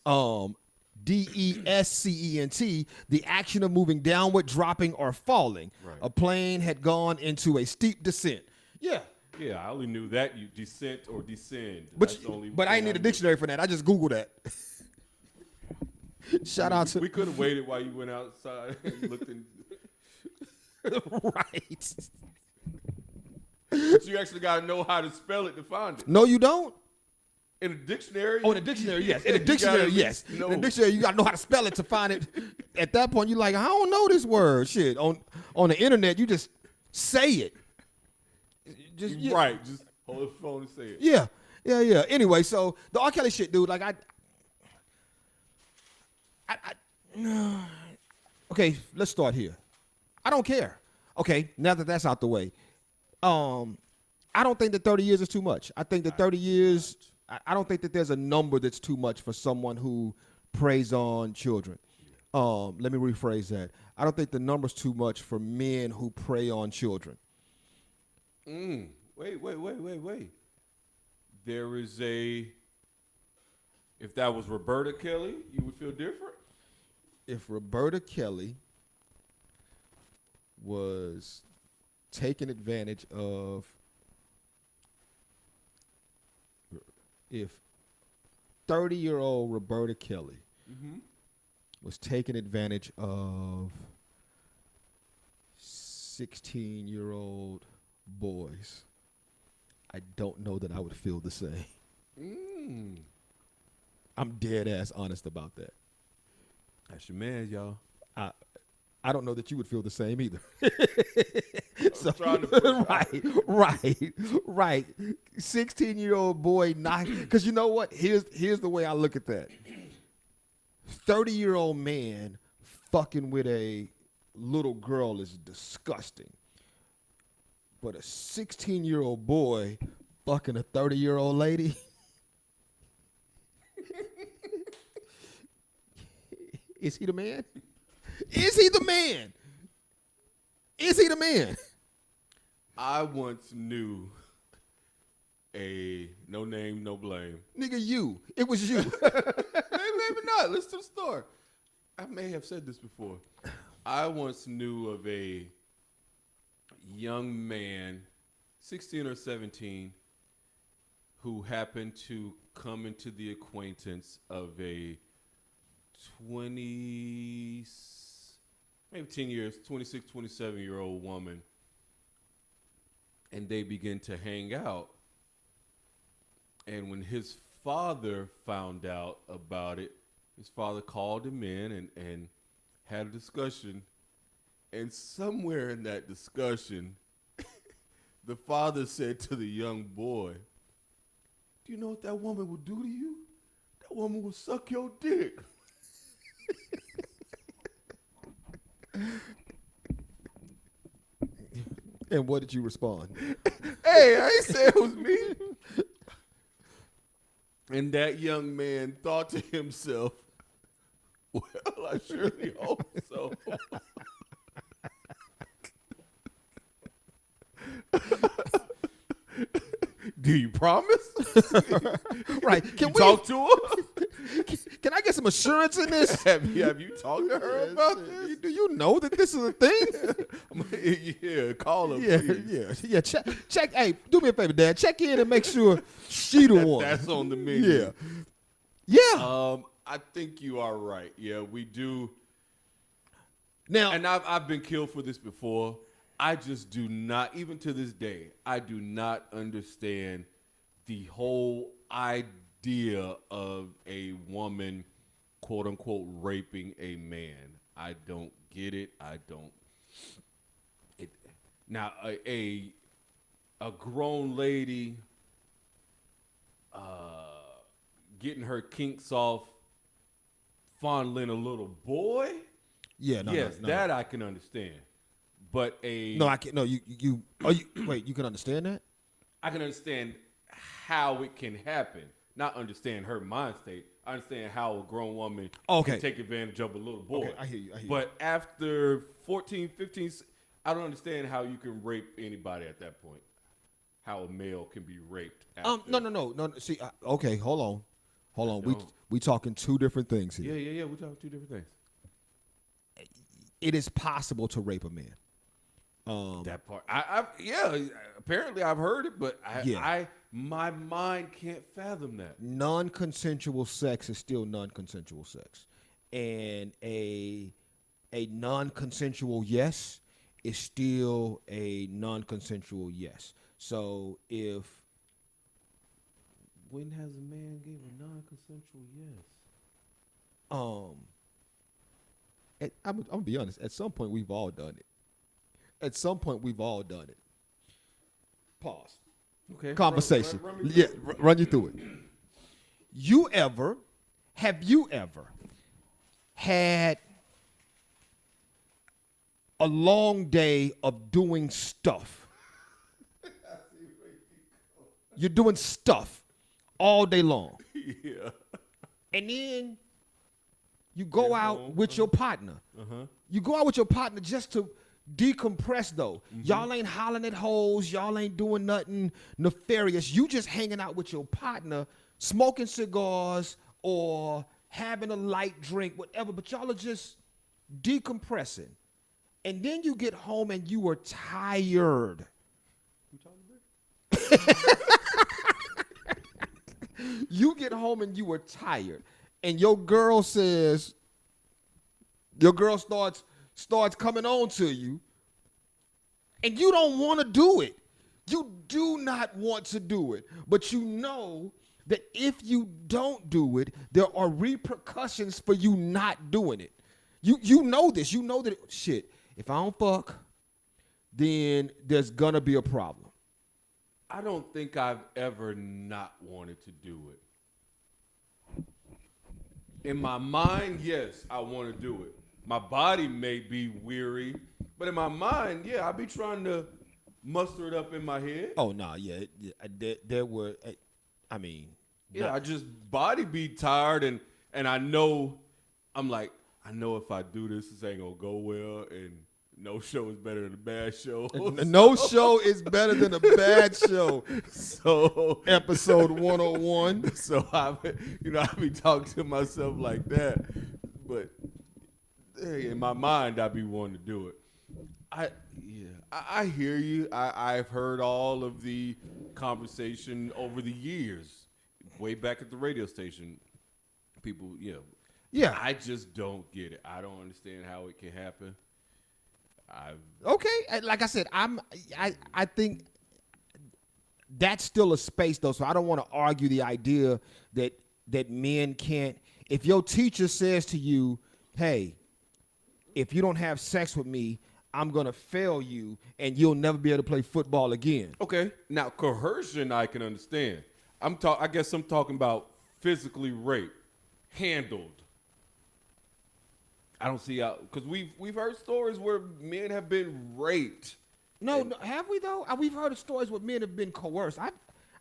S2: podcast. DESCENT, the action of moving downward, dropping, or falling. Right. A plane had gone into a steep descent. Yeah. Yeah, I only knew that you descent or descend.
S1: But I didn't need a dictionary for that. I just Googled that. Shout out to.
S2: We could have waited while you went outside and looked in.
S1: Right.
S2: But you actually got to know how to spell it to find it.
S1: No, you don't.
S2: In a dictionary?
S1: Oh, in a dictionary, yes. In a dictionary, yes. In a dictionary, you got to know how to spell it to find it. At that point, you're like, I don't know this word. Shit. On the internet, you just say it.
S2: Right. Just hold the phone and say it.
S1: Yeah. Anyway, so the R. Kelly shit, dude, like okay, let's start here. I don't care. Okay, now that that's out the way. I don't think that 30 years is too much. I think that 30 years, I don't think that there's a number that's too much for someone who preys on children. Let me rephrase that. I don't think the number's too much for men who prey on children.
S2: Wait. There is if that was Roberta Kelly, you would feel different?
S1: If Roberta Kelly was taking advantage of, if 30-year-old Roberta Kelly was taking advantage of 16-year-old boys, I don't know that I would feel the same. I'm dead ass honest about that.
S2: That's your man, y'all.
S1: I don't know that you would feel the same either.
S2: So, trying to
S1: right. 16-year-old boy, because you know what? Here's the way I look at that. 30-year-old man fucking with a little girl is disgusting. But a 16-year-old boy fucking a 30-year-old lady. Is he the man? Is he the man? Is he the man?
S2: I once knew a no name, no blame.
S1: Nigga, you. It was you.
S2: Maybe not. Listen to the story. I may have said this before. I once knew of a young man, 16 or 17, who happened to come into the acquaintance of a 20, maybe 10 years, 26, 27-year-old woman, and they begin to hang out. And when his father found out about it, his father called him in and had a discussion. And somewhere in that discussion, the father said to the young boy, "Do you know what that woman will do to you? That woman will suck your dick."
S1: And what did you respond?
S2: Hey, I ain't say it was me. And that young man thought to himself, well, I surely hope so. Do you promise?
S1: Right. Can
S2: you
S1: we
S2: talk to her?
S1: Can I get some assurance in this?
S2: have you talked to her about this?
S1: Do you know that this is a thing?
S2: Yeah, call her, please.
S1: Yeah. Check. Hey, do me a favor, Dad. Check in and make sure she the one.
S2: That's on the menu.
S1: Yeah.
S2: I think you are right. Yeah, we do.
S1: Now,
S2: And I've been killed for this before. I just do not, even to this day, I do not understand the whole idea of a woman, quote unquote, raping a man. I don't get it. I don't. Now, a grown lady getting her kinks off, fondling a little boy.
S1: yeah, no,
S2: yes,
S1: no.
S2: that I can understand. But
S1: No, I can't. No, you. Wait, you can understand that?
S2: I can understand how it can happen. Not understand her mind state. I understand how a grown woman can take advantage of a little boy.
S1: Okay, I hear you.
S2: But after 14, 15, I don't understand how you can rape anybody at that point. How a male can be raped. After.
S1: No. See, okay, hold on. We talking two different things here.
S2: Yeah. We're talking two different things.
S1: It is possible to rape a man.
S2: That part, apparently I've heard it, but my mind can't fathom that.
S1: Non-consensual sex is still non-consensual sex, and a non-consensual yes is still a non-consensual yes. So
S2: when has a man gave a non-consensual yes?
S1: I'm gonna be honest. At some point, we've all done it. Pause.
S2: Okay.
S1: Conversation.
S2: Run
S1: Run you through it. Have you ever had a long day of doing stuff? You're doing stuff all day long.
S2: Yeah.
S1: And then you go out with your partner. You go out with your partner just to decompress, though. Y'all ain't hollering at hoes. Y'all ain't doing nothing nefarious. You just hanging out with your partner, smoking cigars or having a light drink, whatever. But y'all are just decompressing. And then you get home and you are tired. You get home and you are tired. And your girl starts coming on to you, and you don't want to do it. You do not want to do it, but you know that if you don't do it, there are repercussions for you not doing it. You know this. You know that, shit, if I don't fuck, then there's going to be a problem.
S2: I don't think I've ever not wanted to do it. In my mind, yes, I want to do it. My body may be weary, but in my mind, yeah, I be trying to muster it up in my head.
S1: Oh, no, yeah. There were, I mean.
S2: Yeah, I just body be tired, and I know, I'm like, I know if I do this ain't going to go well, and no show is better than a bad show.
S1: No show is better than a bad show. So episode 101.
S2: So I be talking to myself like that, but in my mind I be wanting to do it. I hear you. I've heard all of the conversation over the years, way back at the radio station. People,
S1: Yeah.
S2: I just don't get it. I don't understand how it can happen.
S1: Okay. Like I said, I think that's still a space though. So I don't want to argue the idea that men can't. If your teacher says to you, "Hey, if you don't have sex with me, I'm gonna fail you, and you'll never be able to play football again."
S2: Okay. Now coercion, I can understand. I guess I'm talking about physically raped, handled. I don't see how, because we've heard stories where men have been raped.
S1: No, have we though? We've heard of stories where men have been coerced. I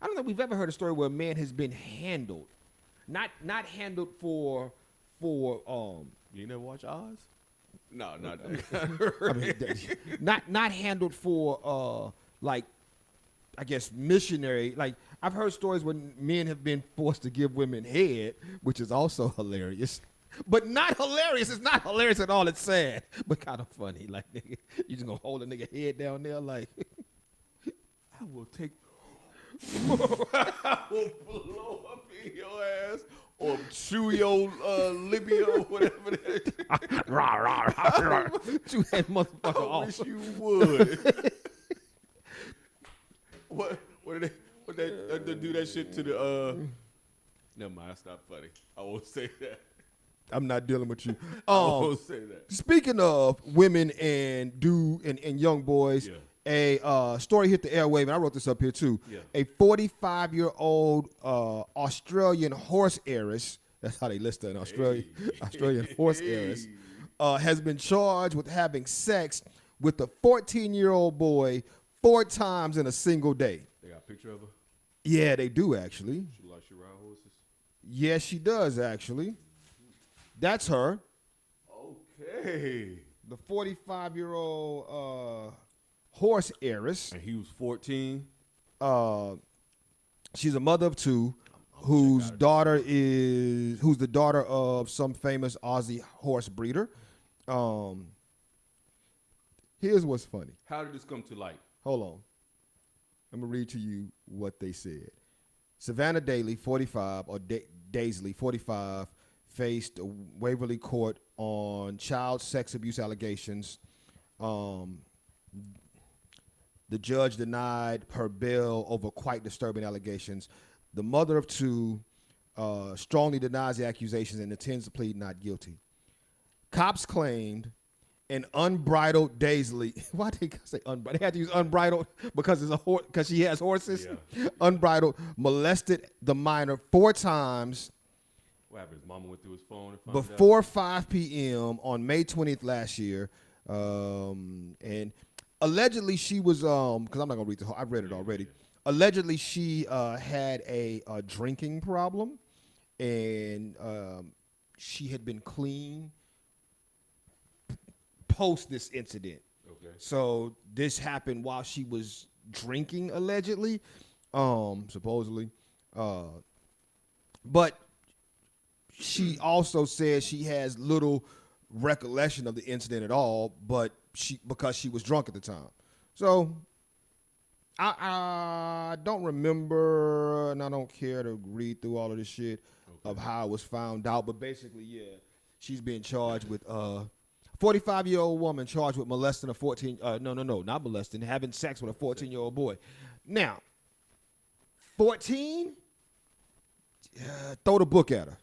S1: don't think we've ever heard a story where a man has been handled, not handled for.
S2: You never watch Oz? No, not that.
S1: I mean, not handled for like, I guess missionary. Like I've heard stories when men have been forced to give women head, which is also hilarious. But not hilarious. It's not hilarious at all. It's sad, but kind of funny. Like, nigga, you just gonna hold a nigga head down there, like,
S2: I will take. I will blow up in your ass or chew your libya or whatever that.
S1: rah, rah, rah, rah. Chew that motherfucker
S2: I
S1: off.
S2: wish you would. What they do that shit to the Never mind, that's not funny. I won't say that.
S1: I'm not dealing with you.
S2: I won't say that.
S1: Speaking of women and young boys,
S2: Yeah.
S1: a story hit the airwave, and I wrote this up here too.
S2: Yeah.
S1: A 45-year-old Australian horse heiress, that's how they list her in Australia, Australian horse heiress, has been charged with having sex with a 14-year-old boy 4 times in a single day.
S2: They got a picture of her?
S1: Yeah, they do actually.
S2: She likes to ride horses?
S1: Yes, she does actually. That's her.
S2: Okay.
S1: The 45-year-old horse heiress.
S2: And he was 14?
S1: She's a mother of 2 whose daughter who's the daughter of some famous Aussie horse breeder. Here's what's funny.
S2: How did this come to light?
S1: Hold on. I'm going to read to you what they said. Savannah Daly, 45, or Daisley, 45, faced Waverly Court on child sex abuse allegations. The judge denied her bail over quite disturbing allegations. The mother of 2 strongly denies the accusations and intends to plead not guilty. Cops claimed an unbridled Daisley. Why did they say unbridled? They had to use unbridled because because she has horses.
S2: Yeah.
S1: Unbridled molested the minor 4 times.
S2: What happened? His mama went through his phone and found
S1: Before
S2: out?
S1: 5 p.m. on May 20th last year. And allegedly she was, because I'm not going to read the whole, I've read it already. Allegedly she had a drinking problem, and she had been clean post this incident.
S2: Okay.
S1: So this happened while she was drinking, allegedly, supposedly. But she also said she has little recollection of the incident at all, but because she was drunk at the time. So I don't remember, and I don't care to read through all of this shit of how it was found out. But basically, yeah, she's being charged with 45-year-old woman charged with molesting a 14. No, not molesting, having sex with a 14-year-old boy. Now, 14, throw the book at her.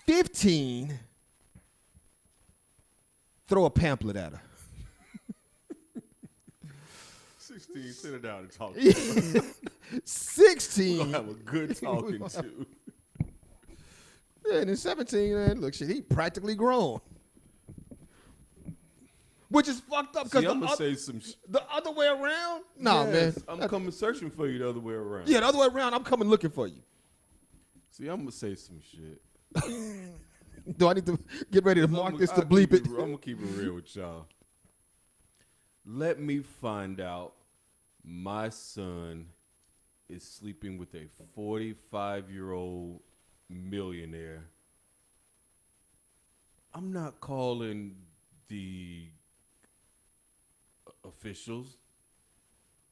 S1: 15, throw a pamphlet at her.
S2: 16, sit her down and talk to her.
S1: 16.
S2: We're going to have a good talking to.
S1: Yeah, and then 17, man, look, shit, he practically grown. Which is fucked up because
S2: I'm going to say some
S1: the other way around? Nah,
S2: yes,
S1: man.
S2: I'm coming searching for you the other way around.
S1: Yeah, the other way around, I'm coming looking for you.
S2: See, I'm going to say some shit.
S1: Do I need to get ready to mark this to bleep it?
S2: I'm going to keep it real with y'all. Let me find out my son is sleeping with a 45-year-old millionaire. I'm not calling the officials,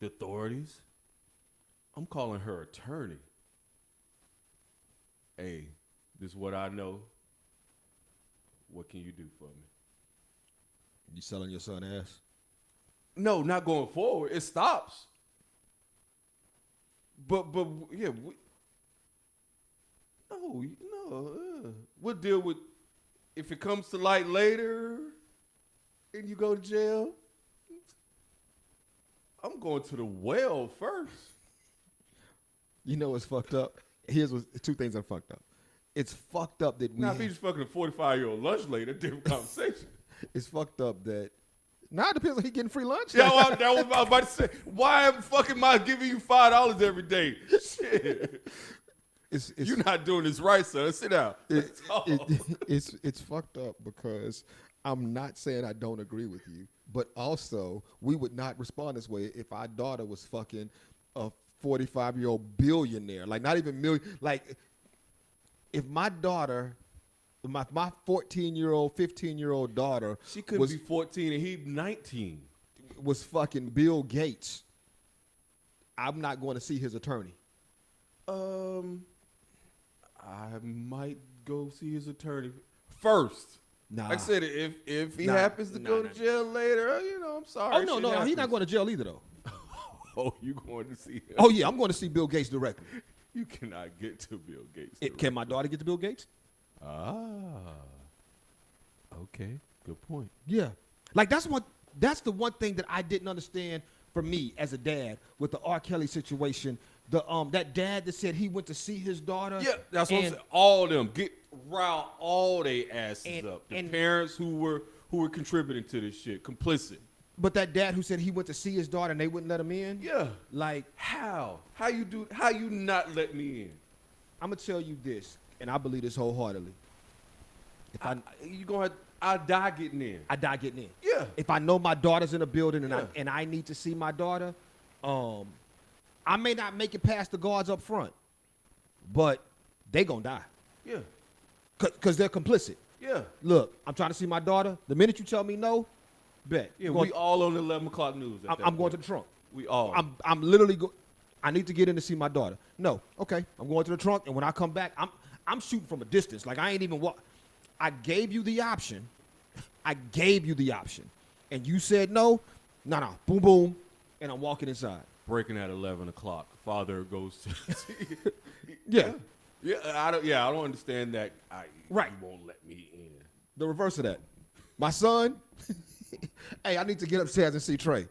S2: the authorities. I'm calling her attorney. Hey, This is what I know. What can you do for me?
S1: You selling your son ass?
S2: No, not going forward. It stops. But yeah, we'll deal with if it comes to light later and you go to jail. I'm going to the well first.
S1: You know what's fucked up? Here's what two things are fucked up. It's fucked up that we.
S2: Now, if he's fucking a 45-year-old lunch later, different conversation.
S1: It's fucked up that. Now it depends on he getting free lunch.
S2: Yeah, well, that was what I was about to say. Why am fucking I giving you $5 every day? Shit. You're not doing this right, son. Sit down.
S1: It's fucked up because I'm not saying I don't agree with you, but also we would not respond this way if our daughter was fucking a 45-year-old billionaire. Like not even million. Like if my daughter, my 14-year-old, 15-year-old daughter,
S2: she could be 14 and he 19,
S1: was fucking Bill Gates, I'm not going to see his attorney.
S2: I might go see his attorney first.
S1: Nah.
S2: Like I said, if he happens to go to jail later, I'm sorry.
S1: Oh, no, he's not going to jail either, though.
S2: Oh, you going to see him?
S1: Oh, yeah, I'm going to see Bill Gates directly.
S2: You cannot get to Bill Gates.
S1: Can my daughter get to Bill Gates?
S2: Okay, good point.
S1: Yeah. Like, that's the one thing that I didn't understand for me as a dad with the R. Kelly situation. That dad that said he went to see his daughter.
S2: Yeah, that's what I'm saying. All of them rile all they asses up. The parents who were contributing to this shit, complicit.
S1: But that dad who said he went to see his daughter and they wouldn't let him in.
S2: Yeah.
S1: Like
S2: how you not let me in?
S1: I'm gonna tell you this, and I believe this wholeheartedly. If
S2: I die getting in.
S1: I die getting in.
S2: Yeah.
S1: If I know my daughter's in a building and I need to see my daughter, I may not make it past the guards up front, but they gonna die.
S2: Yeah.
S1: Cause they're complicit.
S2: Yeah.
S1: Look, I'm trying to see my daughter. The minute you tell me no, bet.
S2: Yeah, we all on the 11 o'clock news.
S1: I'm going to the trunk.
S2: We all.
S1: I'm literally I need to get in to see my daughter. No, okay. I'm going to the trunk, and when I come back, I'm shooting from a distance. Like I ain't even I gave you the option. And you said no. No. Boom, boom. And I'm walking inside.
S2: Breaking at 11 o'clock. Father goes to.
S1: Yeah.
S2: Yeah, I don't understand that.
S1: Right.
S2: You won't let me in.
S1: The reverse of that. My son. Hey, I need to get upstairs and see Trey.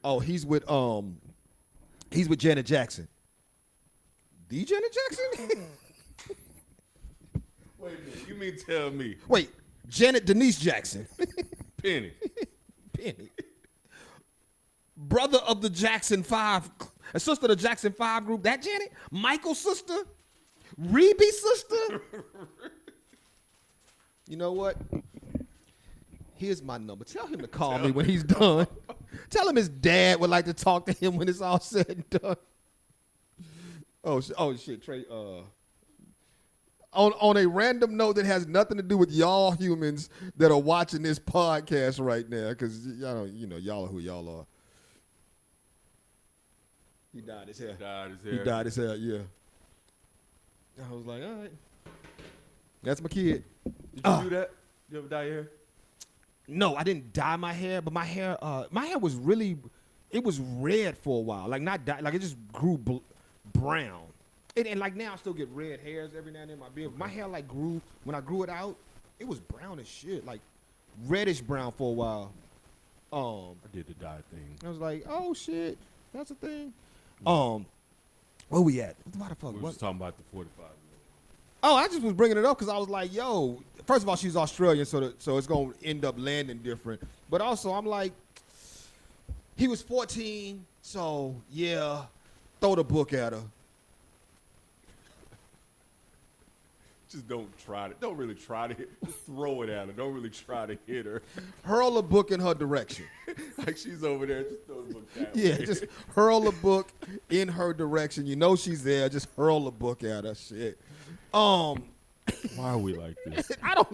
S1: Oh, he's with Janet Jackson. The Janet Jackson?
S2: Wait a minute. You mean tell me?
S1: Wait, Janet Denise Jackson.
S2: Penny.
S1: Brother of the Jackson 5, a sister of the Jackson 5 group. That Janet? Michael's sister? Reeby's sister? You know what? Here's my number. Tell him to call me when he's done. Tell him his dad would like to talk to him when it's all said and done. Oh shit, Trey. On a random note that has nothing to do with y'all humans that are watching this podcast right now, because y'all are who y'all are. He dyed his hair. He dyed his hair, yeah. I was like, all right. That's my kid.
S2: Did you do that? You ever dye your hair?
S1: No, I didn't dye my hair, but my hair was really, it was red for a while. Like not dye, like it just grew brown. And like now I still get red hairs every now and then in my beard. My hair like grew, when I grew it out, it was brown as shit, like reddish brown for a while.
S2: I did the dye thing.
S1: I was like, oh shit, that's a thing. Where we at? What the fuck?
S2: We were just talking about the 45.
S1: Oh, I just was bringing it up because I was like, yo, first of all, she's Australian, so it's going to end up landing different. But also, I'm like, he was 14, so yeah, throw the book at her.
S2: Just don't really try to throw it at her. Don't really try to hit her.
S1: Hurl a book in her direction.
S2: Like she's over there, just throw the book that way.
S1: Yeah, just hurl a book in her direction. You know she's there, just hurl a book at her. Shit.
S2: Why are we like this?
S1: I don't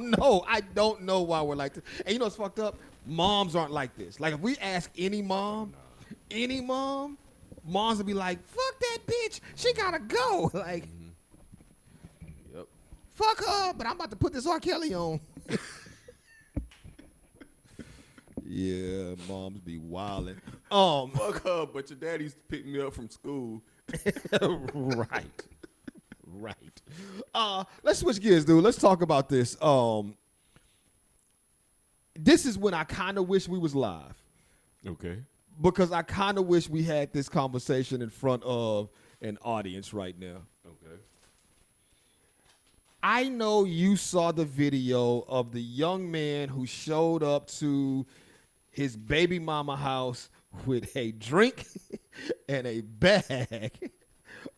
S1: know why we're like this. And you know what's fucked up? Moms aren't like this. Like if we ask any mom, moms would be like, fuck that bitch. She gotta go. Like,
S2: Yep.
S1: fuck her, but I'm about to put this R. Kelly on. Yeah, moms be wildin'.
S2: Fuck her, but your dad used to pick me up from school.
S1: Right. Let's switch gears, dude. Let's talk about this. This is when I kind of wish we was live.
S2: Okay.
S1: Because I kind of wish we had this conversation in front of an audience right now.
S2: Okay.
S1: I know you saw the video of the young man who showed up to his baby mama house with a drink and a bag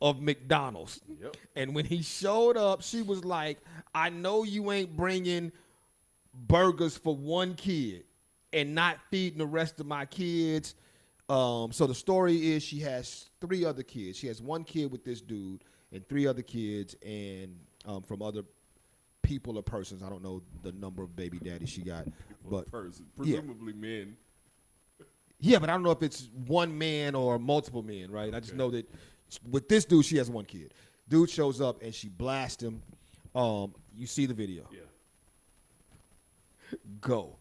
S1: of McDonald's.
S2: Yep.
S1: And when he showed up, she was like, I know you ain't bringing burgers for one kid and not feeding the rest of my kids. So the story is she has 3 other kids. She has 1 kid with this dude and 3 other kids and from other people or persons. I don't know the number of baby daddies she got. But
S2: presumably men.
S1: Yeah, but I don't know if it's one man or multiple men, right? I just know that with this dude, she has 1 kid. Dude shows up and she blasts him. You see the video.
S2: Yeah.
S1: Go.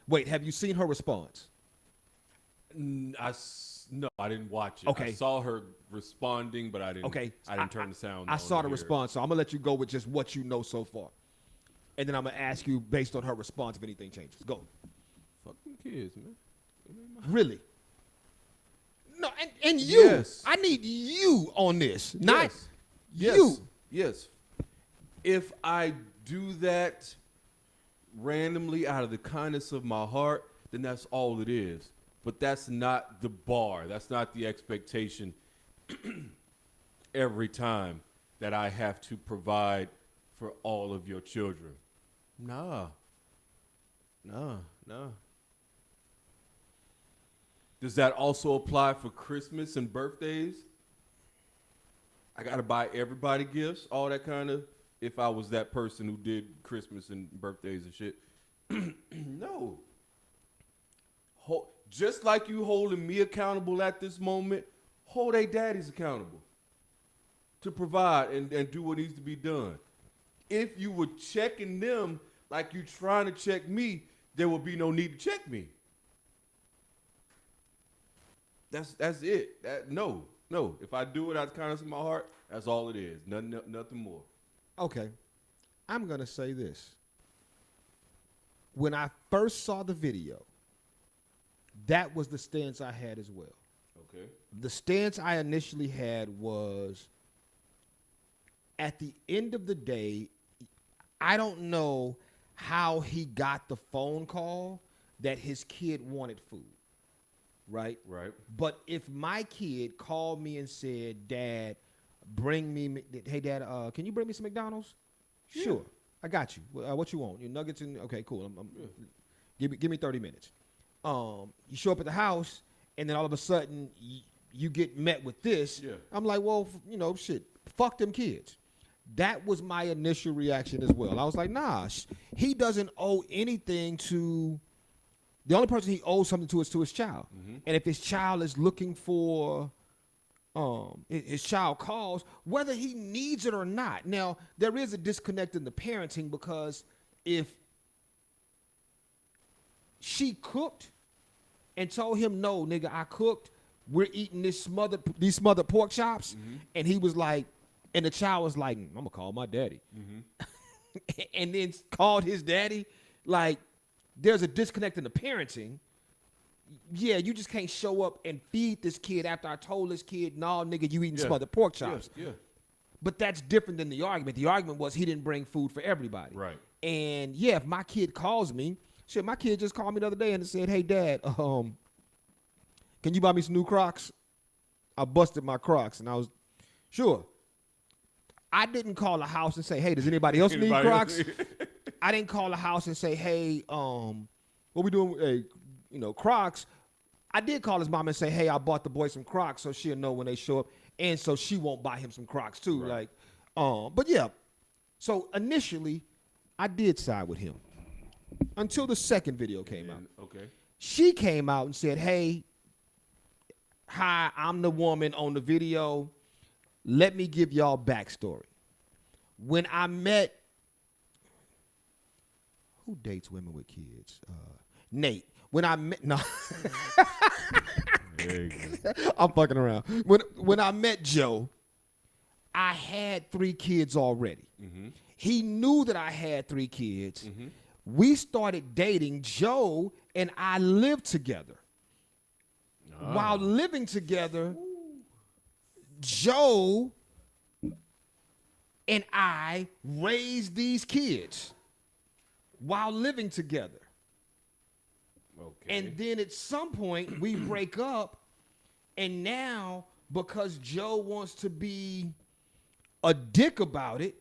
S1: Wait, have you seen her response?
S2: No, I didn't watch it.
S1: Okay.
S2: I saw her responding, but I didn't.
S1: Okay.
S2: I didn't turn the sound.
S1: I saw the response, so I'm gonna let you go with just what you know so far, and then I'm gonna ask you based on her response if anything changes. Go.
S2: Fuck them kids, man.
S1: Really? No, and you.
S2: Yes.
S1: I need you on this, not
S2: Yes.
S1: you.
S2: Yes. If I do that randomly out of the kindness of my heart, then that's all it is. But that's not the bar. That's not the expectation every time that I have to provide for all of your children. Nah. Does that also apply for Christmas and birthdays? I got to buy everybody gifts, all that kind of, if I was that person who did Christmas and birthdays and shit. No. Just like you holding me accountable at this moment, hold their daddies accountable to provide and do what needs to be done. If you were checking them like you trying to check me, there would be no need to check me. That's it. No. If I do it out of the kindness of my heart, that's all it is. Nothing more.
S1: Okay. I'm gonna say this. When I first saw the video, that was the stance I had as well.
S2: Okay.
S1: The stance I initially had was, at the end of the day, I don't know how he got the phone call that his kid wanted food, right?
S2: Right.
S1: But if my kid called me and said, Dad, bring me, hey, Dad, can you bring me some McDonald's?
S2: Yeah.
S1: Sure. I got you. What you want? Your nuggets and, okay, cool. Give me 30 minutes. You show up at the house, and then all of a sudden you get met with this.
S2: Yeah.
S1: I'm like, well, shit, fuck them kids. That was my initial reaction as well. I was like, nah, he doesn't owe anything to, the only person he owes something to is to his child. Mm-hmm. And if his child is looking for, his child calls, whether he needs it or not. Now, there is a disconnect in the parenting, because if she cooked and told him, no, nigga, I cooked, we're eating these smothered pork chops, mm-hmm. and he was like, and the child was like, I'm gonna call my daddy. Mm-hmm. And then called his daddy, like, there's a disconnect in the parenting. Yeah, you just can't show up and feed this kid after I told this kid, no, nigga, you eating smothered pork chops.
S2: Yeah.
S1: But that's different than the argument. The argument was he didn't bring food for everybody.
S2: Right.
S1: And yeah, if my kid calls me, shit, my kid just called me the other day and said, hey, Dad, can you buy me some new Crocs? I busted my Crocs. And I was, sure. I didn't call the house and say, hey, does anybody else need Crocs? I didn't call the house and say, hey, what we doing? Hey, Crocs. I did call his mom and say, hey, I bought the boy some Crocs, so she'll know when they show up, and so she won't buy him some Crocs too. Right. But yeah. So initially, I did side with him until the second video came out.
S2: Okay.
S1: She came out and said, hey, hi, I'm the woman on the video. Let me give y'all backstory. when I met, who dates women with kids? Nate. When I met, no. I'm fucking around. When I met Joe, I had 3 kids already. Mm-hmm. He knew that I had 3 kids. Mm-hmm. We started dating. Joe and I lived together. Oh. While living together, Joe and I raised these kids while living together. Okay. And then at some point we break up, and now because Joe wants to be a dick about it,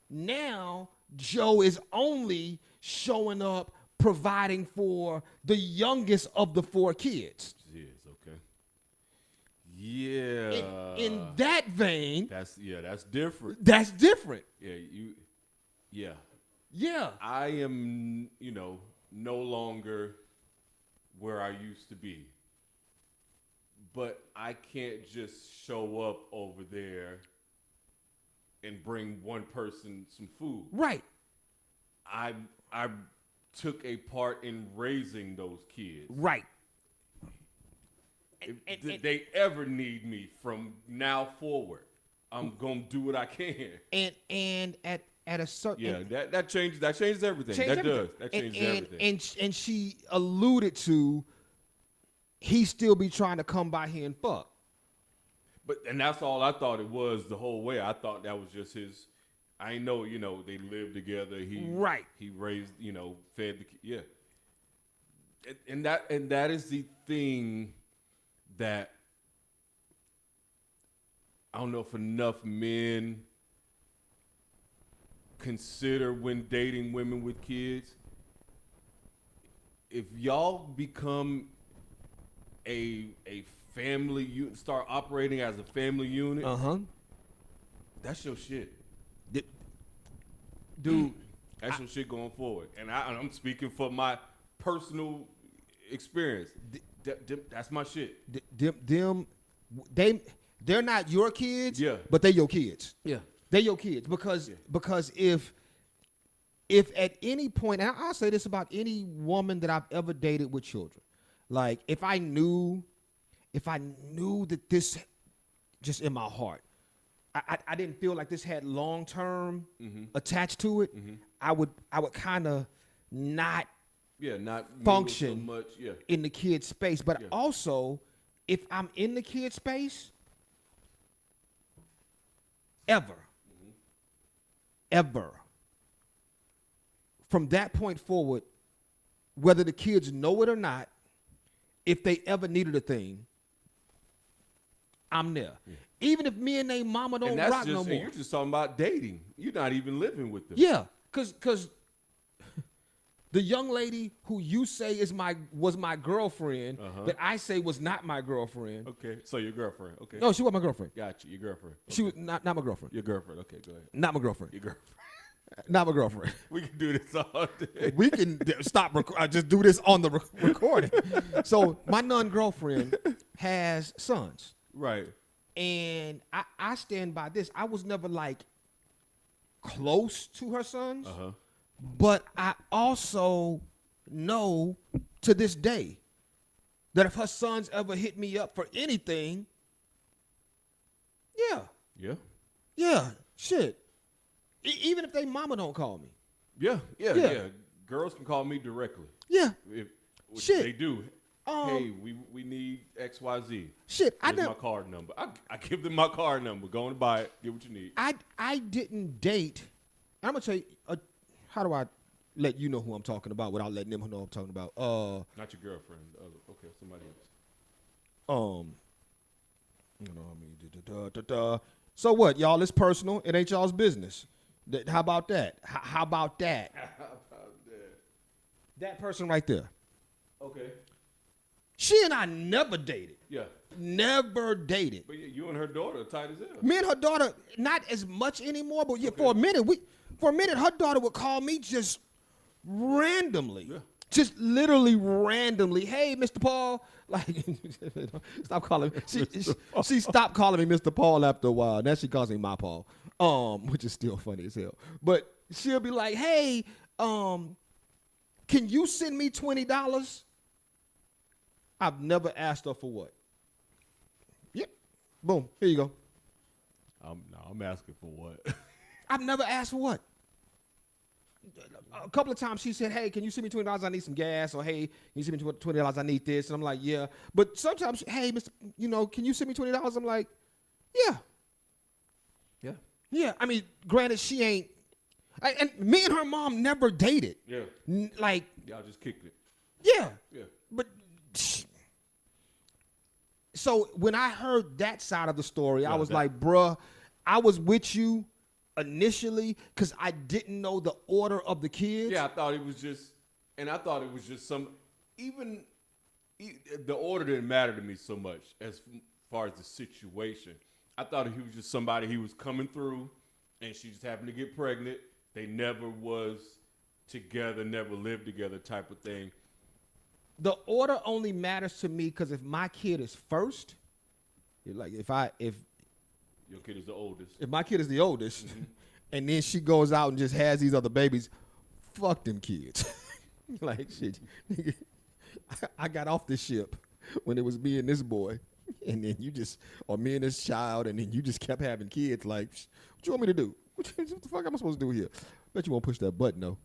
S1: now Joe is only showing up providing for the youngest of the 4 kids.
S2: Yes, okay. Yeah.
S1: In that vein,
S2: that's different.
S1: That's different.
S2: Yeah,
S1: Yeah.
S2: I am, no longer where I used to be. But I can't just show up over there and bring one person some food.
S1: Right.
S2: I took a part in raising those kids.
S1: Right.
S2: If they ever need me from now forward, I'm gonna do what I can.
S1: And at a certain
S2: that changes everything. That changes everything.
S1: And she alluded to he still be trying to come by here and fuck.
S2: And that's all I thought it was the whole way. I thought that was just his. I know, they lived together. He raised, fed the kid. Yeah. And that is the thing that I don't know if enough men consider when dating women with kids. If y'all become a family unit, start operating as a family unit, that's your shit. Dude, that's your shit going forward. And I'm speaking for my personal experience. That's my shit.
S1: They're not your kids,
S2: but
S1: they're your kids.
S2: Yeah.
S1: They're your kids because if at any point, and I'll say this about any woman that I've ever dated with children, like if I knew that this just in my heart, I didn't feel like this had long term attached to it, I would kind of not function
S2: so much,
S1: in the kid space. But also, if I'm in the kid space, ever, from that point forward, whether the kids know it or not, if they ever needed a thing, I'm there. Yeah. Even if me and they mama don't rock no more.
S2: You're just talking about dating. You're not even living with them.
S1: Yeah, because the young lady who you say was my girlfriend, that I say was not my girlfriend.
S2: Okay, so your girlfriend. Okay.
S1: No, she wasn't my girlfriend.
S2: Gotcha, your girlriend. Okay.
S1: She was not my girlfriend.
S2: Your girlfriend. Okay, go ahead.
S1: Not my girlfriend.
S2: Your girlfriend.
S1: Not my girlfriend.
S2: We can do this all day.
S1: We can stop. Just do this on the recording. So my non-girlfriend has sons.
S2: Right.
S1: And I stand by this. I was never like close to her sons, but I also know to this day that if her sons ever hit me up for anything, yeah, shit. Even if they mama don't call me.
S2: Yeah. Girls can call me directly.
S1: Yeah.
S2: Which they do. Hey, we need XYZ.
S1: Shit,
S2: Here's my card number. I give them my card number. Go and buy it. Get what you need.
S1: I didn't date. I'm gonna tell you. How do I let you know who I'm talking about without letting them know who I'm talking about?
S2: Not your girlfriend. Okay, somebody else.
S1: So what, y'all? It's personal. It ain't y'all's business. How about that? How about that? That person right there.
S2: Okay.
S1: She and I never dated.
S2: Yeah.
S1: Never dated.
S2: But you and her daughter are tight as hell.
S1: Me and her daughter, not as much anymore, but for a minute, her daughter would call me just randomly. Yeah. Just literally randomly. Hey, Mr. Paul. Like, stop calling me. She stopped calling me Mr. Paul after a while. Now she calls me my Paul. which is still funny as hell. But she'll be like, "Hey, can you send me $20?" I've never asked her for what. Yep. Boom. Here you go.
S2: I'm asking for what?
S1: I've never asked for what. A couple of times she said, "Hey, can you send me $20? I need some gas." Or, "Hey, can you send me $20? I need this." And I'm like, "Yeah." But sometimes, "Hey, Mr., can you send me $20? I'm like, "Yeah."
S2: Yeah.
S1: Yeah. I mean, granted, she ain't. And me and her mom never dated.
S2: Yeah. Y'all just kicked it.
S1: Yeah.
S2: Yeah.
S1: But so when I heard that side of the story, I was like, bruh, I was with you initially because I didn't know the order of the kids.
S2: Yeah, I thought it was just some, even the order didn't matter to me so much as far as the situation. I thought he was just somebody he was coming through, and she just happened to get pregnant. They never was together, never lived together type of thing.
S1: The order only matters to me because if my kid is first, like if
S2: your kid is the oldest.
S1: If my kid is the oldest, and then she goes out and just has these other babies, fuck them kids. Like, shit, I got off this ship when it was me and this boy, and then or me and this child, and then you just kept having kids. Like, what you want me to do? What the fuck am I supposed to do here? Bet you won't push that button, though.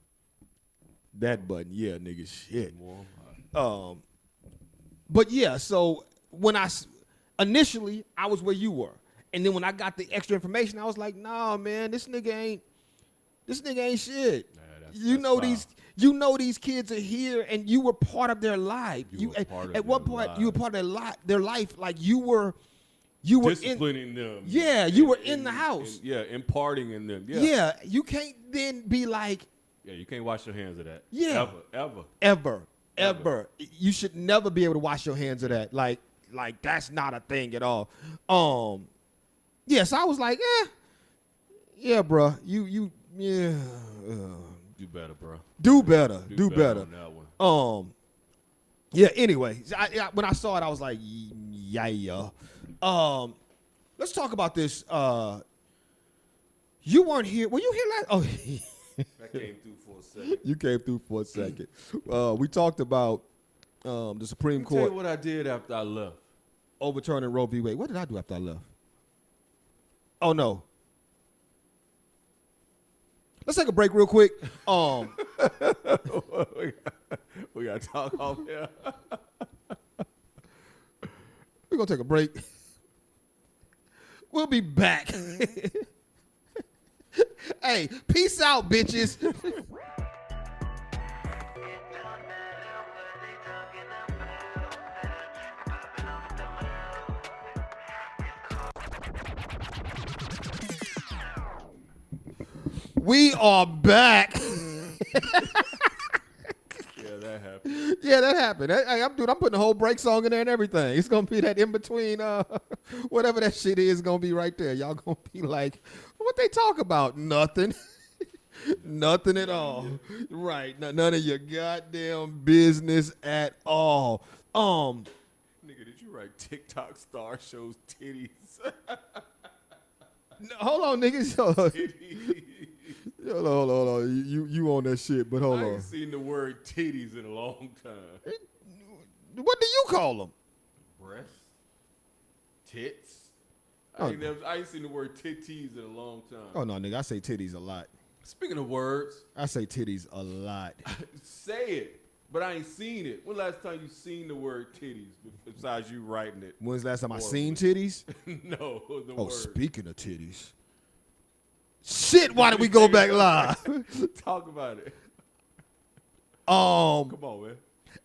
S1: That button, yeah, nigga, shit. But yeah, so when initially I was where you were. And then when I got the extra information, I was like, "Nah, man, this nigga ain't shit." These kids are here, and you were part of their life. At one point, you were part of their life. Like you were
S2: disciplining them.
S1: Yeah, you were in the house.
S2: Imparting in them. Yeah.
S1: Yeah, you can't then be like.
S2: Yeah, you can't wash your hands of that.
S1: Yeah, ever. You should never be able to wash your hands of that. Like that's not a thing at all. Yeah, so I was like, yeah, bro. You
S2: do better, bro.
S1: Do better
S2: on that one.
S1: Yeah. Anyway, when I saw it, I was like, yeah. Let's talk about this. You weren't here. Were you here last? Oh,
S2: I came through for a second.
S1: You came through for a second. We talked about the Supreme Court.
S2: Tell you what I did after I left.
S1: Overturning Roe v. Wade. What did I do after I left? Oh, no. Let's take a break real quick.
S2: We got to talk off here.
S1: We're going to take a break. We'll be back. Hey, peace out, bitches. We are back. Yeah, that happened. I'm putting the whole break song in there and everything. It's gonna be that in between, whatever that shit is gonna be right there. Y'all gonna be like, what they talk about? Nothing. Nothing at all. Right. None of your goddamn business at all.
S2: Nigga, did you write TikTok star shows titties?
S1: No, hold on, niggas. Hold on. You on that shit, but hold on.
S2: I ain't seen the word titties in a long time.
S1: What do you call them?
S2: Breasts? Tits? I ain't seen the word titties in a long time.
S1: Oh, no, nigga, I say titties a lot.
S2: Speaking of words.
S1: I say titties a lot.
S2: Say it, but I ain't seen it. When last time you seen the word titties besides you writing it?
S1: When's the last time I seen titties?
S2: No, the word.
S1: Oh, speaking of titties. Shit, why did we go back live?
S2: Talk about it.
S1: Come
S2: on, man.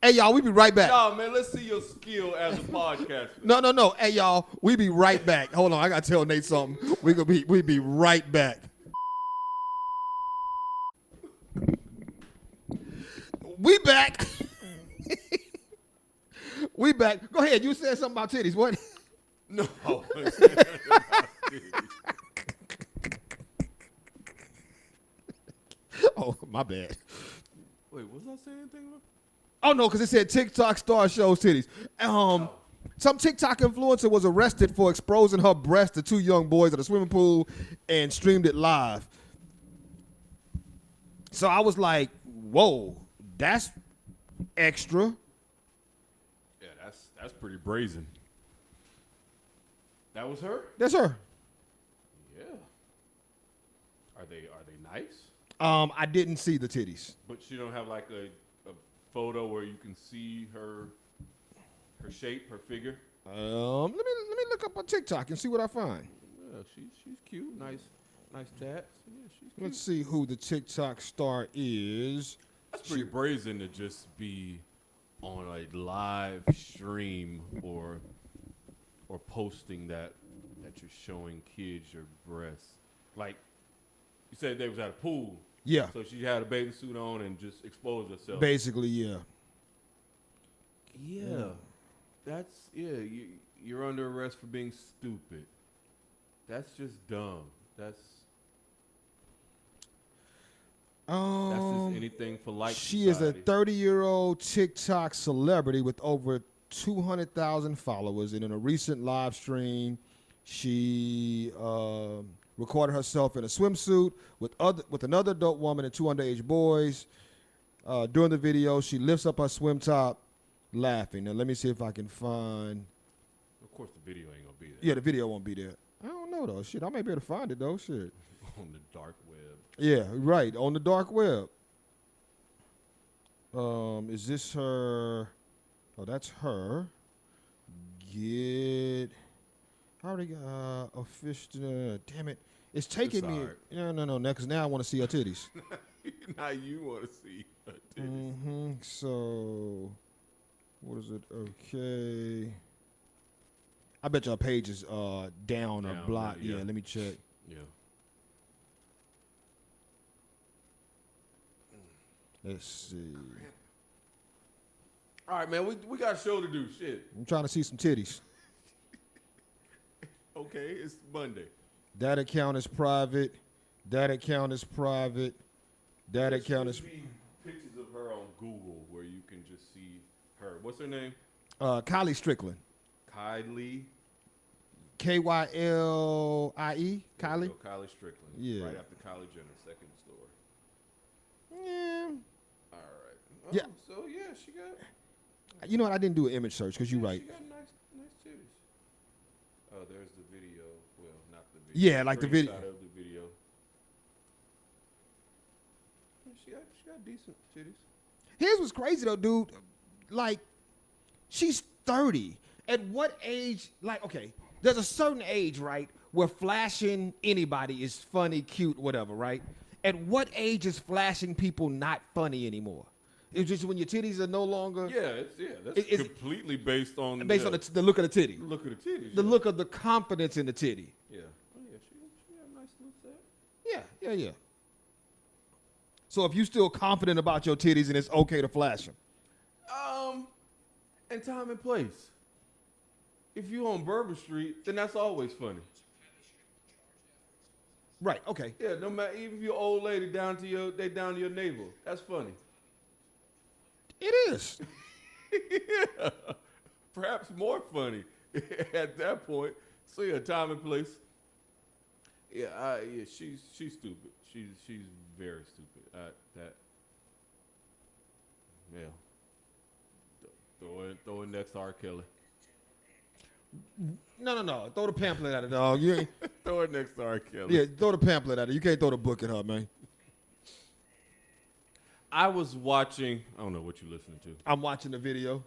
S1: Hey, y'all, we be right back.
S2: Y'all, man, let's see your skill as a podcaster.
S1: No. Hey, y'all, we be right back. Hold on, I got to tell Nate something. We be right back. We back. We back. Go ahead. You said something about titties. What?
S2: No.
S1: Oh, my bad.
S2: Wait, was I saying anything?
S1: Oh, no, because it said TikTok star shows titties. Some TikTok influencer was arrested for exposing her breast to 2 young boys at a swimming pool and streamed it live. So I was like, whoa, that's extra.
S2: Yeah, that's pretty brazen. That was her?
S1: That's her.
S2: Yeah. Are they nice?
S1: I didn't see the titties.
S2: But she don't have like a photo where you can see her shape, her figure.
S1: Let me look up on TikTok and see what I find.
S2: Yeah, she's cute. Nice tats. Yeah, she's cute.
S1: Let's see who the TikTok star is.
S2: That's pretty brazen to just be on a live stream or posting that you're showing kids your breasts. Like you said, they was at a pool.
S1: Yeah.
S2: So she had a bathing suit on and just exposed herself.
S1: Basically, yeah.
S2: Yeah. That's you're under arrest for being stupid. That's just dumb. That's just anything for like
S1: she
S2: society.
S1: is a 30-year-old TikTok celebrity with over 200,000 followers, and in a recent live stream, she recorded herself in a swimsuit with another adult woman and 2 underage boys. During the video, she lifts up her swim top, laughing. Now, let me see if I can find.
S2: Of course, the video ain't gonna be there.
S1: Yeah, the video won't be there. I don't know though. Shit, I may be able to find it though. Shit.
S2: On the dark web.
S1: Yeah, right on the dark web. Is this her? Oh, that's her. Get. I already got official. Damn it! It's taking me. No. Next, now I want to see her titties.
S2: Now you want to see her titties.
S1: So, what is it? Okay. I bet your page is down or blocked. Yeah, let me check.
S2: Yeah.
S1: Let's see.
S2: All right, man. We got a show to do. Shit.
S1: I'm trying to see some titties.
S2: Okay, it's Monday.
S1: That account is private. That account is private. That account is.
S2: Pictures of her on Google where you can just see her. What's her name?
S1: Kylie Strickland.
S2: Kylie.
S1: Kylie. Kylie.
S2: Kylie Strickland.
S1: Yeah.
S2: Right after Kylie Jenner, second store.
S1: Yeah.
S2: All right. Oh,
S1: Yeah.
S2: So yeah, she got.
S1: You know what? I didn't do an image search because you're right.
S2: She got nice titties. Oh, there's the video. Well, not the video.
S1: Yeah, like the video.
S2: Screenshot of the video. She got decent titties.
S1: Here's what's crazy though, dude. Like, she's 30. At what age? Like, okay, there's a certain age, right, where flashing anybody is funny, cute, whatever, right? At what age is flashing people not funny anymore? It's just when your titties are no longer.
S2: Yeah, that's completely based on
S1: the look of the titty.
S2: Look of the titties.
S1: The look of the confidence in the titty.
S2: Yeah. Oh yeah, she got a nice little set.
S1: Yeah. So if you still confident about your titties and it's okay to flash them.
S2: And time and place. If you on Bourbon Street, then that's always funny.
S1: Right. Okay.
S2: Yeah. No matter, even if you're old lady down to your neighbor, that's funny.
S1: It is.
S2: Yeah. Perhaps more funny at that point. So yeah, time and place. Yeah, she's stupid. She's very stupid. Throw it next to R. Kelly.
S1: No. Throw the pamphlet at her, dog. You ain't.
S2: Throw it next to R. Kelly.
S1: Yeah, throw the pamphlet at her. You can't throw the book at her, man.
S2: I was watching. I don't know what you're listening to.
S1: I'm watching the video.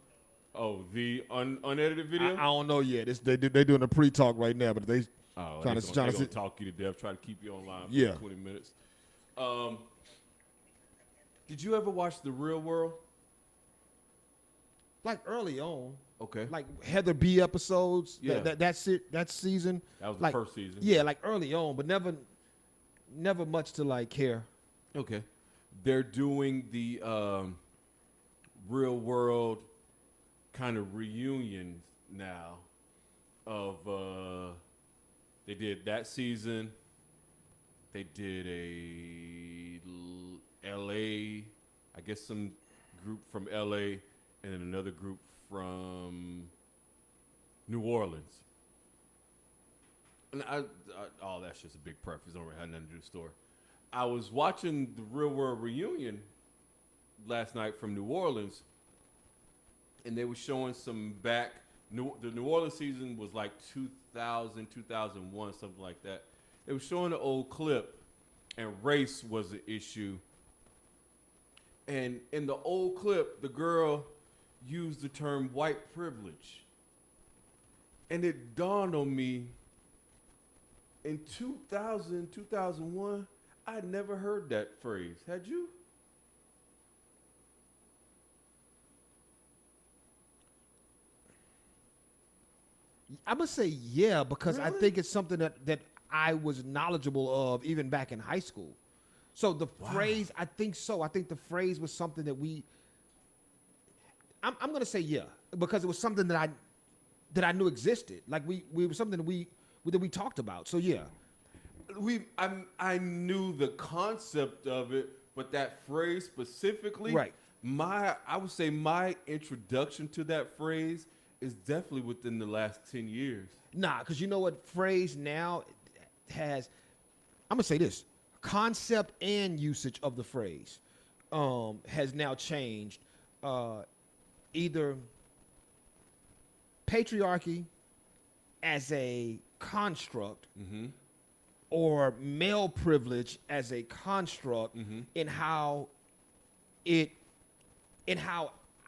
S2: Oh, the unedited video.
S1: I don't know yet. They doing a pre-talk right now, but they
S2: trying to talk you to death. Try to keep you online for 20 minutes. Did you ever watch The Real World?
S1: Like early on.
S2: Okay.
S1: Like Heather B episodes.
S2: Yeah.
S1: That's it. That season.
S2: That was the first season.
S1: Yeah, like early on, but never much to like care.
S2: Okay. They're doing the Real World kind of reunion now of they did that season. They did a LA, I guess some group from LA and then another group from New Orleans. And oh, that's just a big preface. Don't really have nothing to do with the story. I was watching the Real World Reunion last night from New Orleans, and they were showing some back. The New Orleans season was like 2000, 2001, something like that. They were showing an old clip, and race was an issue. And in the old clip, the girl used the term white privilege. And it dawned on me, in 2000, 2001, I had never heard that phrase. Had you?
S1: I'm going to say yeah, because I
S2: Really?
S1: think it's something that I was knowledgeable of even back in high school. So the phrase, I think so. I think the phrase was something that I'm going to say yeah, because it was something that I knew existed. Like we were something that we talked about. So yeah.
S2: I knew the concept of it, but that phrase specifically,
S1: Right.
S2: I would say my introduction to that phrase is definitely within the last 10 years.
S1: Nah, because you know what phrase now has, I'm going to say this, concept and usage of the phrase has now changed. Either patriarchy as a construct or male privilege as a construct in how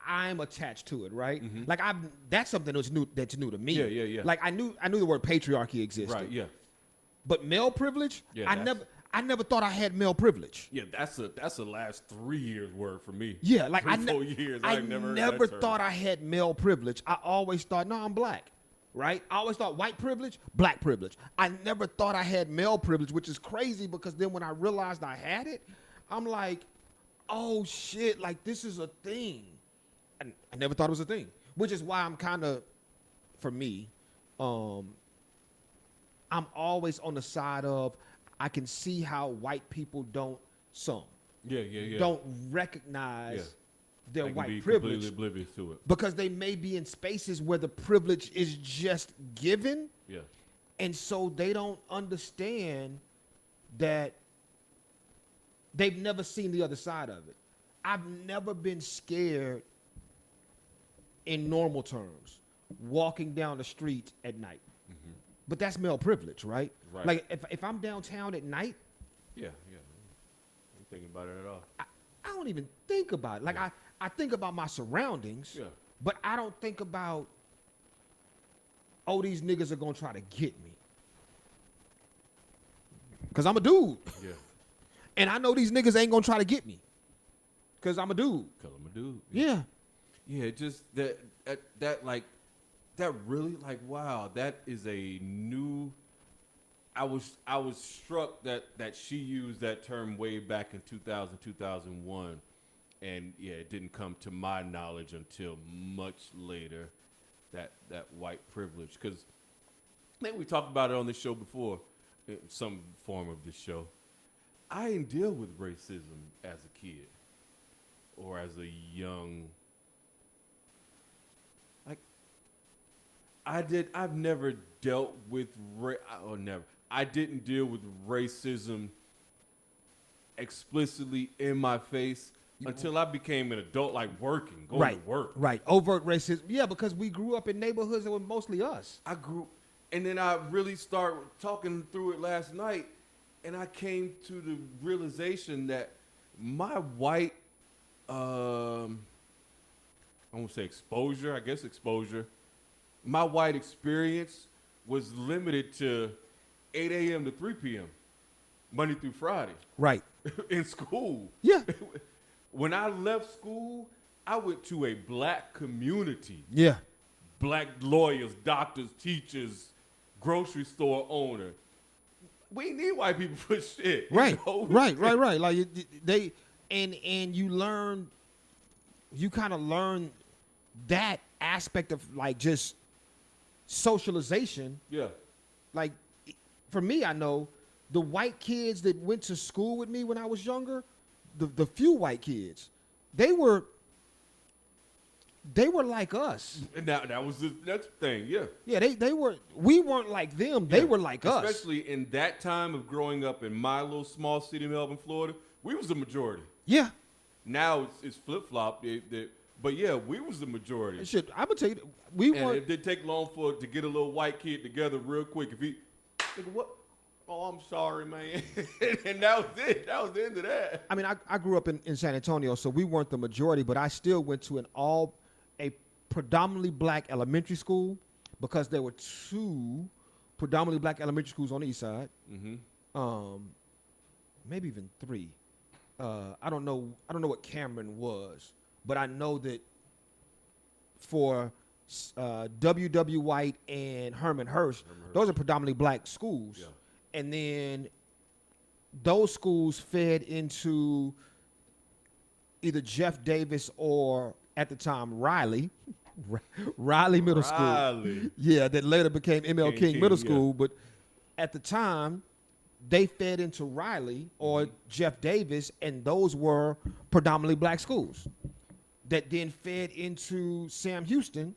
S1: I'm attached to it, right? Like that's something that's new to me.
S2: Yeah.
S1: Like I knew the word patriarchy existed.
S2: Right, yeah.
S1: But male privilege,
S2: Yeah,
S1: I never thought I had male privilege.
S2: Yeah, that's a last 3 years word for me.
S1: Yeah, like
S2: 4 years.
S1: I
S2: I've never
S1: never
S2: heard that
S1: thought
S2: term.
S1: I had male privilege. I always thought, no, I'm black, right? I always thought white privilege, black privilege. I never thought I had male privilege, which is crazy because then when I realized I had it, I'm like, oh shit, like this is a thing. And I never thought it was a thing, which is why I'm kind of, for me, I'm always on the side of I can see how white people don't recognize their
S2: I can be
S1: white
S2: completely
S1: privilege
S2: oblivious to it.
S1: because they may be in spaces where the privilege is just given,
S2: Yeah.
S1: and so they don't understand that they've never seen the other side of it. I've never been scared in normal terms walking down the street at night. But that's male privilege, right?
S2: Right.
S1: Like if I'm downtown at night,
S2: Yeah. I'm thinking about it at all.
S1: I don't even think about it. Like I think about my surroundings,
S2: Yeah.
S1: but I don't think about, oh, these niggas are gonna try to get me. Cause I'm a dude.
S2: Yeah.
S1: And I know these niggas ain't gonna try to get me. Cause I'm a dude.
S2: Cause I'm a dude.
S1: Yeah.
S2: Yeah, just that really, like, wow, that is a new. I was struck that she used that term way back in 2000, 2001, and yeah, it didn't come to my knowledge until much later. That white privilege, because I think we talked about it on this show before, in some form of this show. I didn't deal with racism as a kid or as a young. I've never dealt with I didn't deal with racism explicitly in my face until I became an adult, like going to work.
S1: Right. Overt racism. Yeah, because we grew up in neighborhoods that were mostly us.
S2: And then I really started talking through it last night, and I came to the realization that my white, I won't say exposure, I guess exposure, my white experience was limited to 8 a.m. to 3 p.m., Monday through Friday.
S1: Right.
S2: In school.
S1: Yeah.
S2: When I left school, I went to a black community.
S1: Yeah.
S2: Black lawyers, doctors, teachers, grocery store owner. We need white people for shit.
S1: Right.
S2: You know?
S1: Right. Like they and you kind of learn that aspect of like just socialization.
S2: Yeah.
S1: Like for me, I know the white kids that went to school with me when I was younger, the few white kids, they were they were like us.
S2: And that was the next thing, yeah.
S1: Yeah, they were. We weren't like them. They were like us.
S2: Especially in that time of growing up in my little small city, Melbourne, Florida, we was the majority.
S1: Yeah.
S2: Now it's flip flop. But yeah, we was the majority.
S1: Shit, I'm gonna tell you, we
S2: And
S1: were.
S2: it did take long to get a little white kid together real quick. If he, nigga, what? Oh, I'm sorry, man. And that was it. That was the end of that.
S1: I mean, I grew up in San Antonio, so we weren't the majority, but I still went to a predominantly black elementary school because there were 2 predominantly black elementary schools on the east side.
S2: Mm-hmm.
S1: Maybe even 3. I don't know what Cameron was, but I know that for W.W. White and Herman Hurst, those are predominantly black schools.
S2: Yeah.
S1: And then those schools fed into either Jeff Davis or, at the time, Riley Middle School. Yeah, that later became M.L. King Middle School. But at the time, they fed into Riley or Jeff Davis, and those were predominantly black schools that then fed into Sam Houston,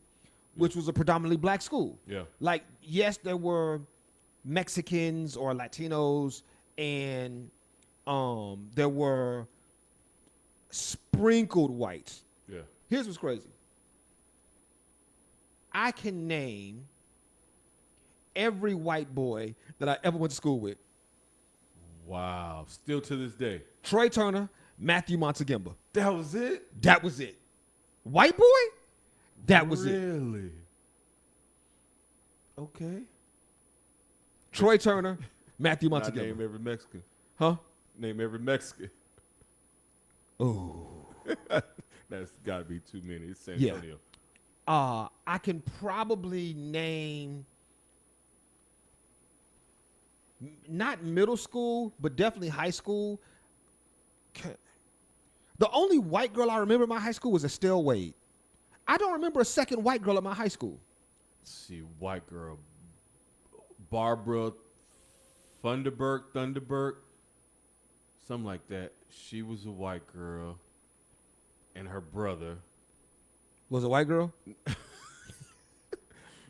S1: which was a predominantly black school.
S2: Yeah.
S1: Like, yes, there were Mexicans or Latinos, and there were sprinkled whites.
S2: Yeah.
S1: Here's what's crazy. I can name every white boy that I ever went to school with.
S2: Wow. Still to this day.
S1: Troy Turner, Matthew Montegimba.
S2: That was it?
S1: That was it. White boy? That was it.
S2: Really? Okay.
S1: Troy Turner, Matthew Montegimba.
S2: Name every Mexican.
S1: Huh?
S2: Name every Mexican.
S1: Oh.
S2: That's got to be too many. It's San
S1: Yeah.
S2: Antonio.
S1: I can probably name not middle school, but definitely high school. The only white girl I remember in my high school was Estelle Wade. I don't remember a second white girl at my high school.
S2: Let's see, white girl. Barbara Thunderberg, something like that. She was a white girl, and her brother.
S1: Was it a white girl?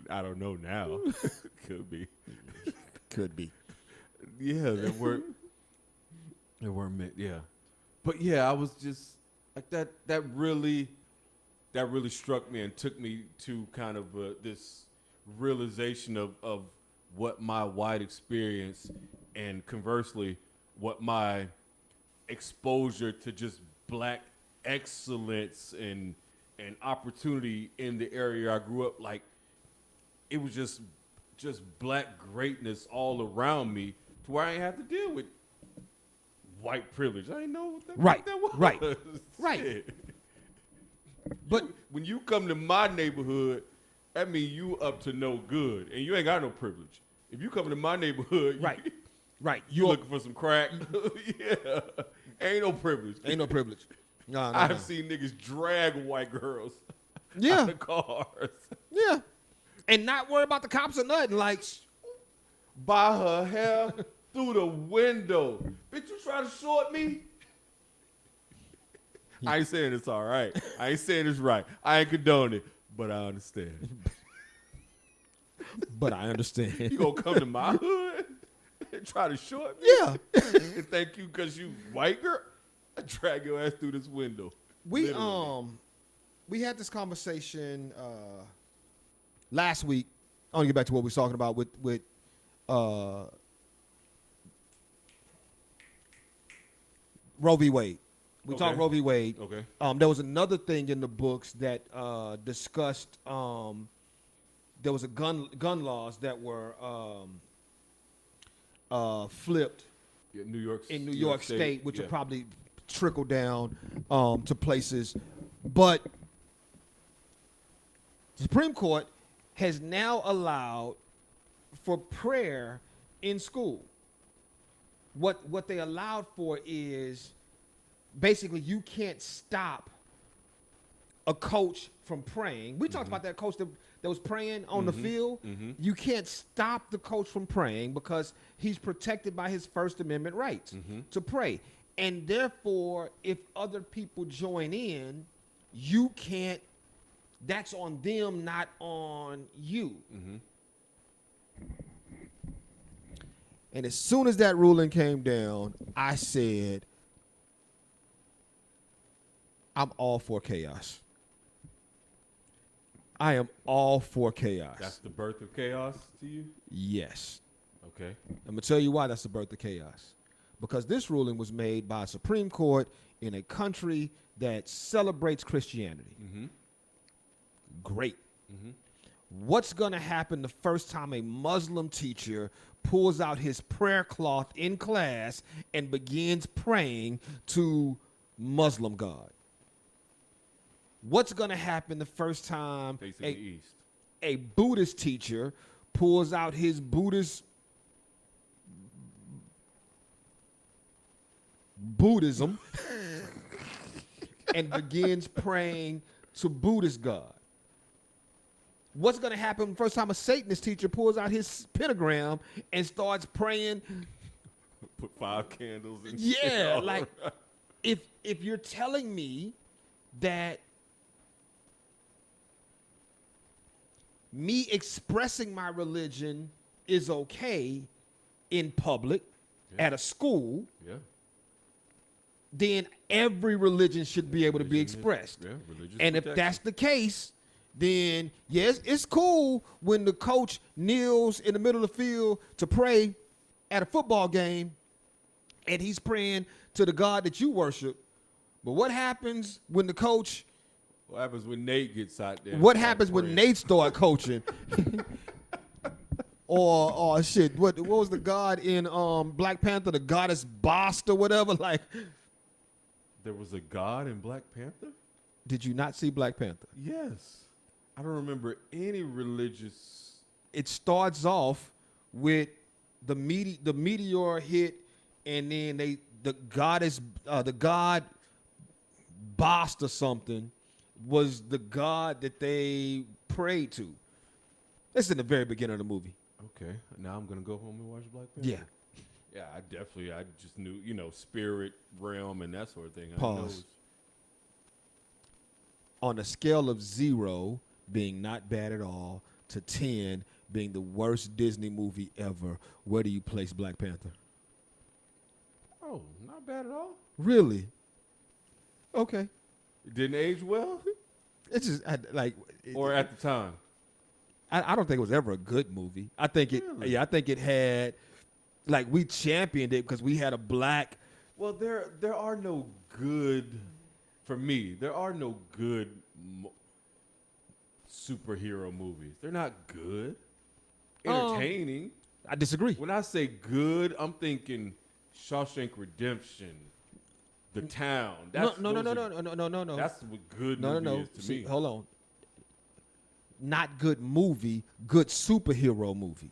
S2: I don't know now. Could be.
S1: Could be.
S2: Yeah, there were yeah. But yeah, I was just like that. That really struck me and took me to kind of this realization of what my white experience, and conversely, what my exposure to just black excellence and opportunity in the area I grew up, like it was just black greatness all around me, to where I ain't have to deal with white privilege. I didn't know what that,
S1: Right,
S2: what that was.
S1: right, right.
S2: Shit.
S1: But
S2: when you come to my neighborhood, that means you up to no good, and you ain't got no privilege. If you come to my neighborhood,
S1: right,
S2: you looking for some crack. Yeah, ain't no privilege.
S1: Ain't no privilege. No,
S2: I've seen niggas drag white girls
S1: Yeah.
S2: out of cars.
S1: Yeah. And not worry about the cops or nothing. Like,
S2: By her hair through the window. Bitch, you try to short me? I ain't saying it's all right. I ain't saying it's right. I ain't condone it, but I understand.
S1: but I understand.
S2: You gonna come to my hood and try to short me?
S1: Yeah.
S2: And thank you because you white girl? I drag your ass through this window.
S1: We
S2: Literally.
S1: we had this conversation last week. I want to get back to what we was talking about with Roe v. Wade. We talked Roe v. Wade.
S2: Okay.
S1: There was another thing in the books that discussed. There was a gun laws that were flipped
S2: Yeah, New York
S1: State, which
S2: yeah.
S1: will probably trickle down to places. But the Supreme Court has now allowed for prayer in school. What they allowed for is basically you can't stop a coach from praying. We talked about that coach that was praying on the field. You can't stop the coach from praying because he's protected by his First Amendment rights to pray. And therefore, if other people join in, you can't that's on them, not on you.
S2: Mm-hmm.
S1: And as soon as that ruling came down, I said, I'm all for chaos. I am all for chaos.
S2: That's the birth of chaos to you?
S1: Yes.
S2: Okay.
S1: I'm going to tell you why that's the birth of chaos. Because this ruling was made by a Supreme Court in a country that celebrates Christianity.
S2: Mm-hmm.
S1: Great.
S2: Mm-hmm.
S1: What's going to happen the first time a Muslim teacher pulls out his prayer cloth in class and begins praying to Muslim God? What's going to happen the first time
S2: Facing the east.
S1: a Buddhist teacher pulls out his Buddhism and begins praying to Buddhist God? What's going to happen the first time a Satanist teacher pulls out his pentagram and starts praying?
S2: Put 5 candles in.
S1: Yeah, like if you're telling me that me expressing my religion is okay in public, at a school, then every religion should be able to be expressed.
S2: Yeah,
S1: and if that's the case, then yes, it's cool when the coach kneels in the middle of the field to pray at a football game and he's praying to the God that you worship. But what happens when the coach...
S2: What happens when Nate gets out there?
S1: What happens when Nate start coaching? or shit, what was the god in Black Panther? The goddess Bast or whatever? Like,
S2: there was a god in Black Panther?
S1: Did you not see Black Panther?
S2: Yes. I don't remember any religious.
S1: It starts off with the meteor hit, and then the god Bast or something was the god that they prayed to. That's in the very beginning of the movie.
S2: Okay, now I'm gonna go home and watch Black Panther.
S1: Yeah.
S2: Yeah, I just knew, spirit realm and that sort of thing.
S1: Pause. On a scale of 0 being not bad at all to 10 being the worst Disney movie ever, where do you place Black Panther?
S2: Oh, not bad at all.
S1: Really? Okay.
S2: It didn't age well?
S1: It's just
S2: Or at the time?
S1: I don't think it was ever a good movie. I think it.
S2: Really?
S1: Yeah, I think it had, we championed it because we had a black.
S2: Well, there are no good, for me. There are no good superhero movies. They're not good. Entertaining.
S1: I disagree.
S2: When I say good, I'm thinking Shawshank Redemption, The Town.
S1: No.
S2: That's what good movie is to
S1: See,
S2: me.
S1: hold on. Not good movie, good superhero movie.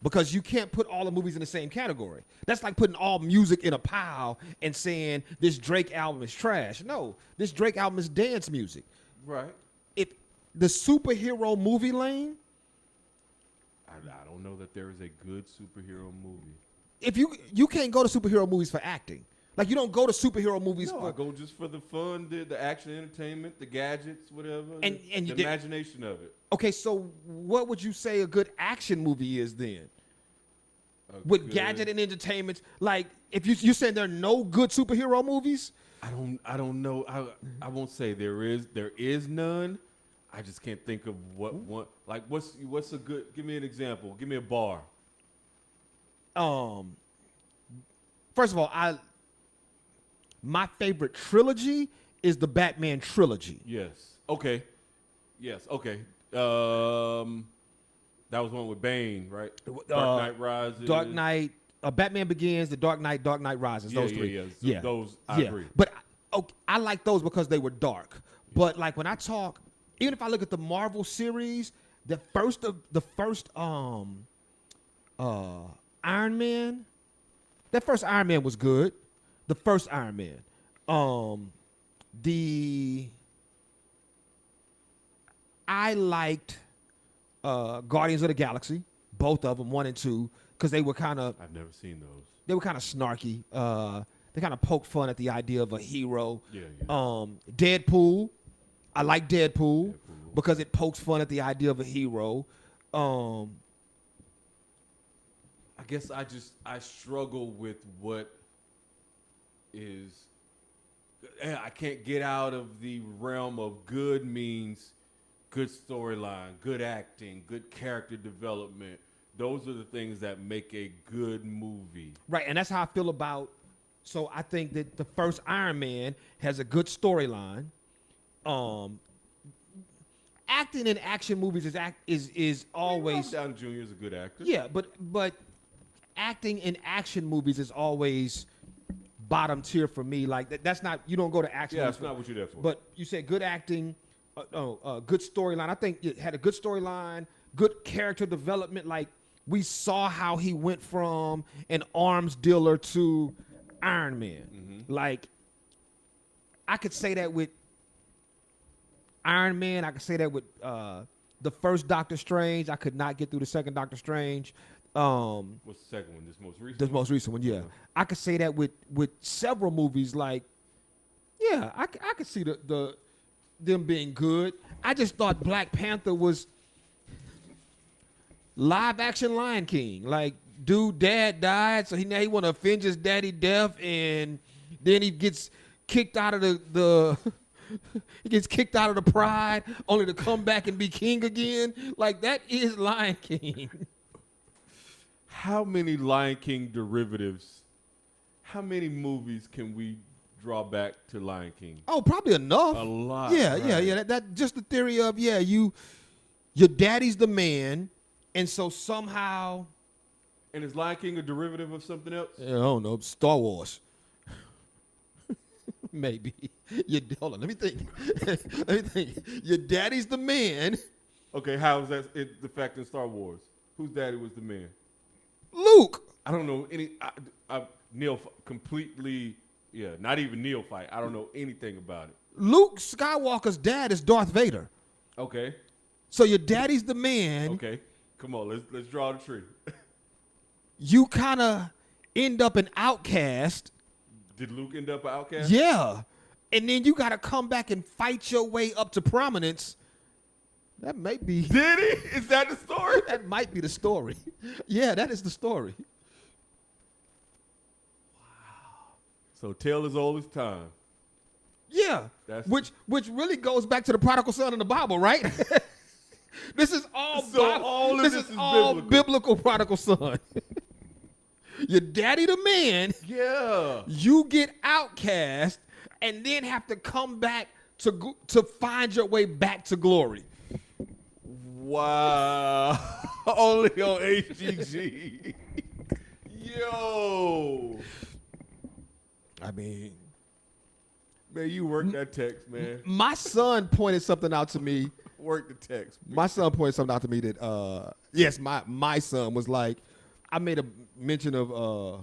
S1: Because you can't put all the movies in the same category. That's like putting all music in a pile and saying this Drake album is trash. No, this Drake album is dance music.
S2: Right.
S1: If the superhero movie lane,
S2: I don't know that there is a good superhero movie.
S1: if you can't go to superhero movies for acting. Like, you don't go to superhero movies
S2: No,
S1: for...
S2: I go just for the fun, the action, entertainment, the gadgets, whatever,
S1: And
S2: the imagination of it.
S1: Okay, so what would you say a good action movie is then? With gadget and entertainment, like, if you're saying there are no good superhero movies?
S2: I don't know. I won't say there is none. I just can't think of what one. Like, what's a good? Give me an example. Give me a bar.
S1: First of all, my favorite trilogy is the Batman trilogy.
S2: Yes. Okay. Yes. Okay. That was one with Bane, right? Dark Knight Rises.
S1: Dark Knight, Batman Begins, The Dark Knight, Dark Knight Rises. Those three.
S2: Yeah. Those I agree.
S1: But I like those because they were dark. But like when I talk, even if I look at the Marvel series, the first Iron Man, that first Iron Man was good. The first Iron Man. I liked Guardians of the Galaxy, both of them, 1 and 2, because they were kind of...
S2: I've never seen those.
S1: They were kind of snarky. They kind of poke fun at the idea of a hero.
S2: Yeah.
S1: Deadpool. I like Deadpool. because it pokes fun at the idea of a hero.
S2: I guess I struggle with what is. I can't get out of the realm of good means good storyline, good acting, good character development. Those are the things that make a good movie.
S1: Right, and that's how I feel about. So I think that the first Iron Man has a good storyline. Acting in action movies is always.
S2: Robert Downey Jr. is a good actor.
S1: Yeah, but acting in action movies is always bottom tier for me. Like that's not, you don't go to action.
S2: Yeah, that's not what you're there for.
S1: But you said good acting, good storyline. I think it had a good storyline, good character development. Like we saw how he went from an arms dealer to Iron Man. Mm-hmm. Like I could say that with Iron Man. I could say that with the first Doctor Strange. I could not get through the second Doctor Strange.
S2: What's the second one? This most recent?
S1: This most recent one, yeah. I could say that with several movies. Like, yeah, I could see them being good. I just thought Black Panther was live action Lion King. Like, dude, dad died, so he want to avenge his daddy death, and then he gets kicked out of the he gets kicked out of the pride, only to come back and be king again. Like that is Lion King.
S2: How many Lion King derivatives? How many movies can we draw back to Lion King?
S1: Oh, probably enough.
S2: A lot.
S1: Yeah,
S2: right?
S1: yeah. That just the theory of your daddy's the man, and so somehow.
S2: And is Lion King a derivative of something else?
S1: I don't know. Star Wars. Maybe. Hold on. Let me think. Your daddy's the man.
S2: Okay, how is that the fact in Star Wars? Whose daddy was the man?
S1: Luke.
S2: I don't know any. Completely. Yeah, not even neophyte. I don't know anything about it.
S1: Luke Skywalker's dad is Darth Vader.
S2: Okay.
S1: So your daddy's the man.
S2: Okay. Come on, let's draw the tree.
S1: You kind of end up an outcast.
S2: Did Luke end up an outcast?
S1: Yeah. And then you got to come back and fight your way up to prominence. That might be.
S2: Did he? Is that the story?
S1: That might be the story. Yeah, that is the story.
S2: Wow. So tale as old as time.
S1: Yeah. Which really goes back to the prodigal son in the Bible, right? This is all this is all biblical prodigal son. Your daddy the man.
S2: Yeah.
S1: You get outcast and then have to come back to find your way back to glory.
S2: Wow. Only on HGG. Yo.
S1: I mean,
S2: man, you work that text, man.
S1: My son pointed something out to me.
S2: Work the text. Man.
S1: My son pointed something out to me that, yes, my son was like, I made a mention of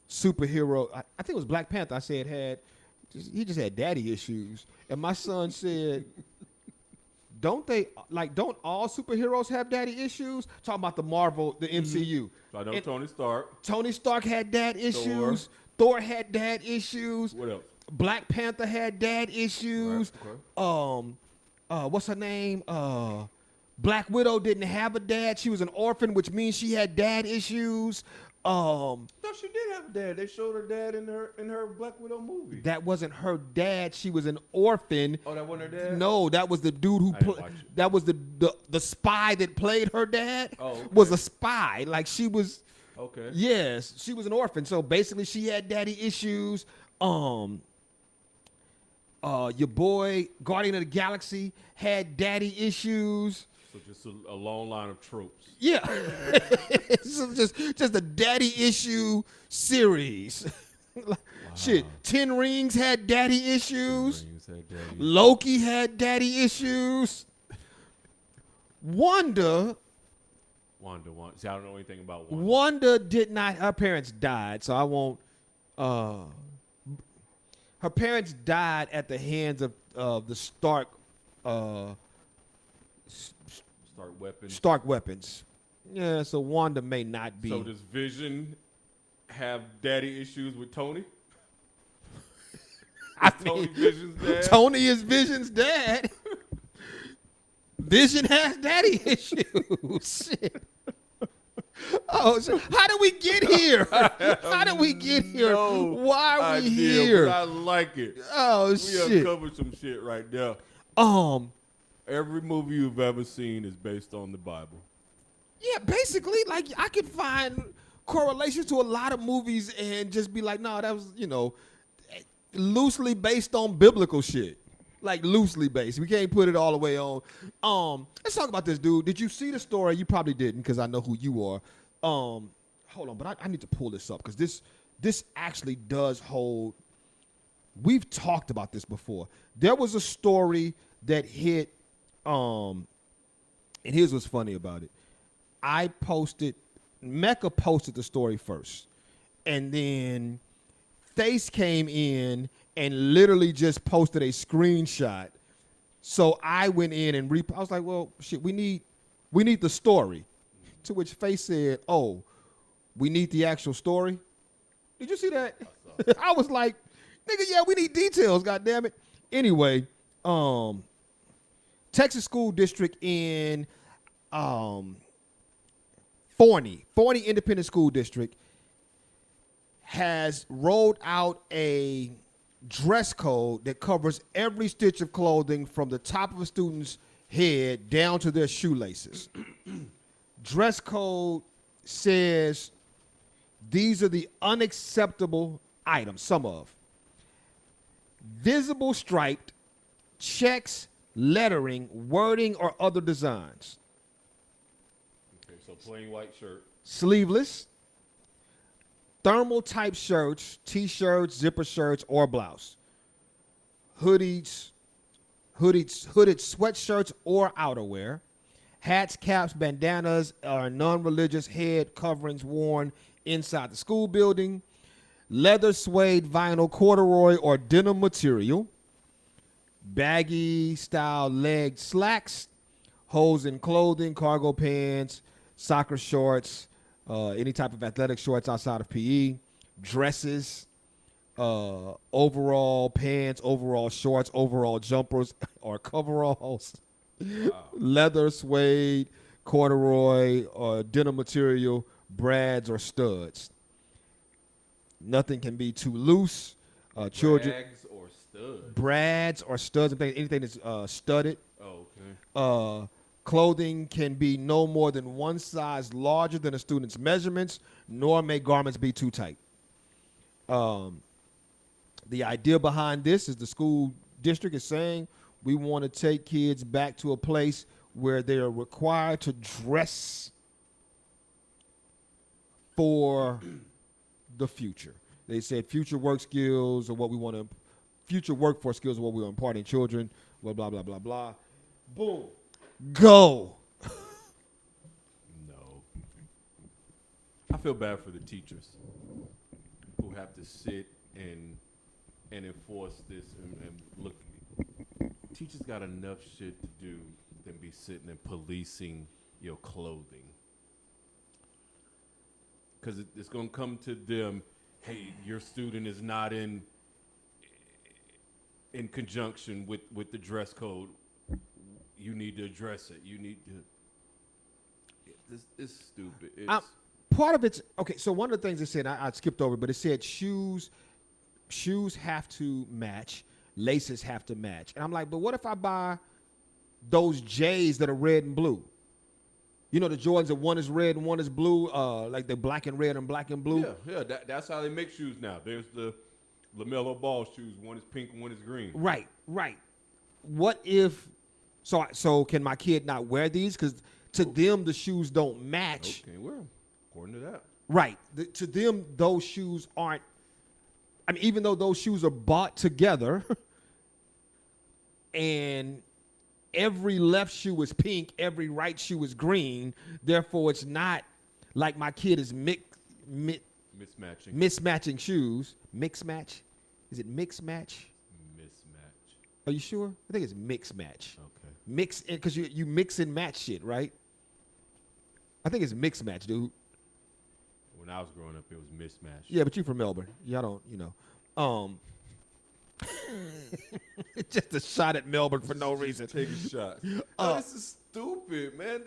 S1: superhero. I think it was Black Panther. I said he just had daddy issues. And my son said, don't all superheroes have daddy issues? Talking about the Marvel, the MCU.
S2: So I know Tony Stark.
S1: Tony Stark had dad issues. Thor had dad issues.
S2: What else?
S1: Black Panther had dad issues.
S2: Right, okay.
S1: What's her name? Black Widow didn't have a dad. She was an orphan, which means she had dad issues.
S2: No, she did have a dad. They showed her dad in her Black Widow movie.
S1: That wasn't her dad. She was an orphan.
S2: Oh, that wasn't her dad?
S1: No, that was the dude who that was the spy that played her dad.
S2: Oh, okay.
S1: Was a spy. Like she was.
S2: Okay.
S1: Yes, she was an orphan. So basically, she had daddy issues. Your boy Guardian of the Galaxy had daddy issues.
S2: So just a long line of tropes.
S1: Yeah. So just a daddy issue series. Wow. Shit, 10 Rings had daddy issues. Loki had daddy issues. Wanda.
S2: See, I don't know anything about Wanda.
S1: Wanda did not. Her parents died, so I won't. Her parents died at the hands of the Stark. Stark weapons. Yeah, so Wanda may not be.
S2: So does Vision have daddy issues with Tony?
S1: Tony Vision's dad? Tony is Vision's dad. Vision has daddy issues. Shit. Oh, so how did we get here? How did we get here? Why are we here?
S2: But I like it.
S1: Oh,
S2: We
S1: shit.
S2: uncovered some shit right there. Every movie you've ever seen is based on the Bible.
S1: Yeah, basically, like I could find correlations to a lot of movies and just be like, no, that was, loosely based on biblical shit. Like loosely based. We can't put it all the way on. Let's talk about this, dude. Did you see the story? You probably didn't because I know who you are. Hold on, but I need to pull this up because this actually does hold. We've talked about this before. There was a story that hit, and here's what's funny about it. Mecca posted the story first, and then Face came in and literally just posted a screenshot. So I went in and I was like, well, shit, we need the story. To which Face said, oh, we need the actual story. Did you see that? I was like, nigga, yeah, we need details, goddammit. Anyway, Texas School District in Forney Independent School District has rolled out a dress code that covers every stitch of clothing from the top of a student's head down to their shoelaces. Dress code says these are the unacceptable items, some of. Visible striped, checks, lettering, wording, or other designs.
S2: Okay, so plain white shirt.
S1: Sleeveless, thermal type shirts, t-shirts, zipper shirts, or blouse. Hooded sweatshirts or outerwear. Hats, caps, bandanas, or non-religious head coverings worn inside the school building. Leather, suede, vinyl, corduroy, or denim material. Baggy style leg slacks. Holes in clothing, cargo pants, soccer shorts, any type of athletic shorts outside of PE. Dresses, overall pants, overall shorts, overall jumpers, or coveralls. Wow. Leather, suede, corduroy, or denim material, brads, or studs. Nothing can be too loose. Children.
S2: Brags or studs?
S1: Brads or studs. Anything that's studded.
S2: Oh, okay.
S1: Clothing can be no more than one size larger than a student's measurements, nor may garments be too tight. The idea behind this is the school district is saying we want to take kids back to a place where they are required to dress for the future. They said future work skills or what we want to, future workforce skills are what we want to impart in children, blah, blah, blah, blah, blah. Boom. Go.
S2: No. I feel bad for the teachers who have to sit and enforce this and look. Teachers got enough shit to do than be sitting and policing your clothing. Because it's going to come to them, hey, your student is not in conjunction with the dress code. You need to address it. You need to. It's stupid.
S1: Part of it's okay. So one of the things it said, I skipped over, but it said shoes have to match, laces have to match, and I'm like, but what if I buy those J's that are red and blue? You know the Jordans that one is red and one is blue, like they're black and red and black and blue.
S2: Yeah. That's how they make shoes now. There's the LaMelo Ball shoes. One is pink and one is green.
S1: Right. What if? So can my kid not wear these? Because to them the shoes don't match.
S2: Okay, well, according to that.
S1: Right. To them those shoes aren't. I mean, even though those shoes are bought together, and every left shoe is pink, every right shoe is green. Therefore, it's not like my kid is mismatching shoes. Mix match? Is it mix match?
S2: Mismatch.
S1: Are you sure? I think it's mix match.
S2: Okay.
S1: Mix because you mix and match shit, right? I think it's mix match, dude.
S2: When I was growing up, it was mismatch.
S1: Yeah, but you're from Melbourne. Y'all don't, Just a shot at Melbourne for no reason.
S2: Take a shot. This is stupid, man.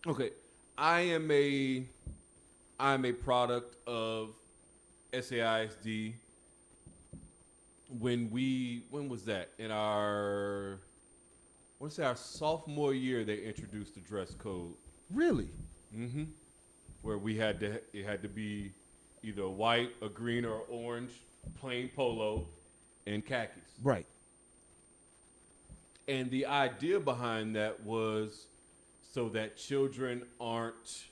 S2: Okay. I'm a product of SAISD. When was that? In our, I want to say our sophomore year, they introduced the dress code.
S1: Really?
S2: Mm-hmm. Where it had to be either white, or green, or orange, plain polo, and khakis.
S1: Right.
S2: And the idea behind that was so that children aren't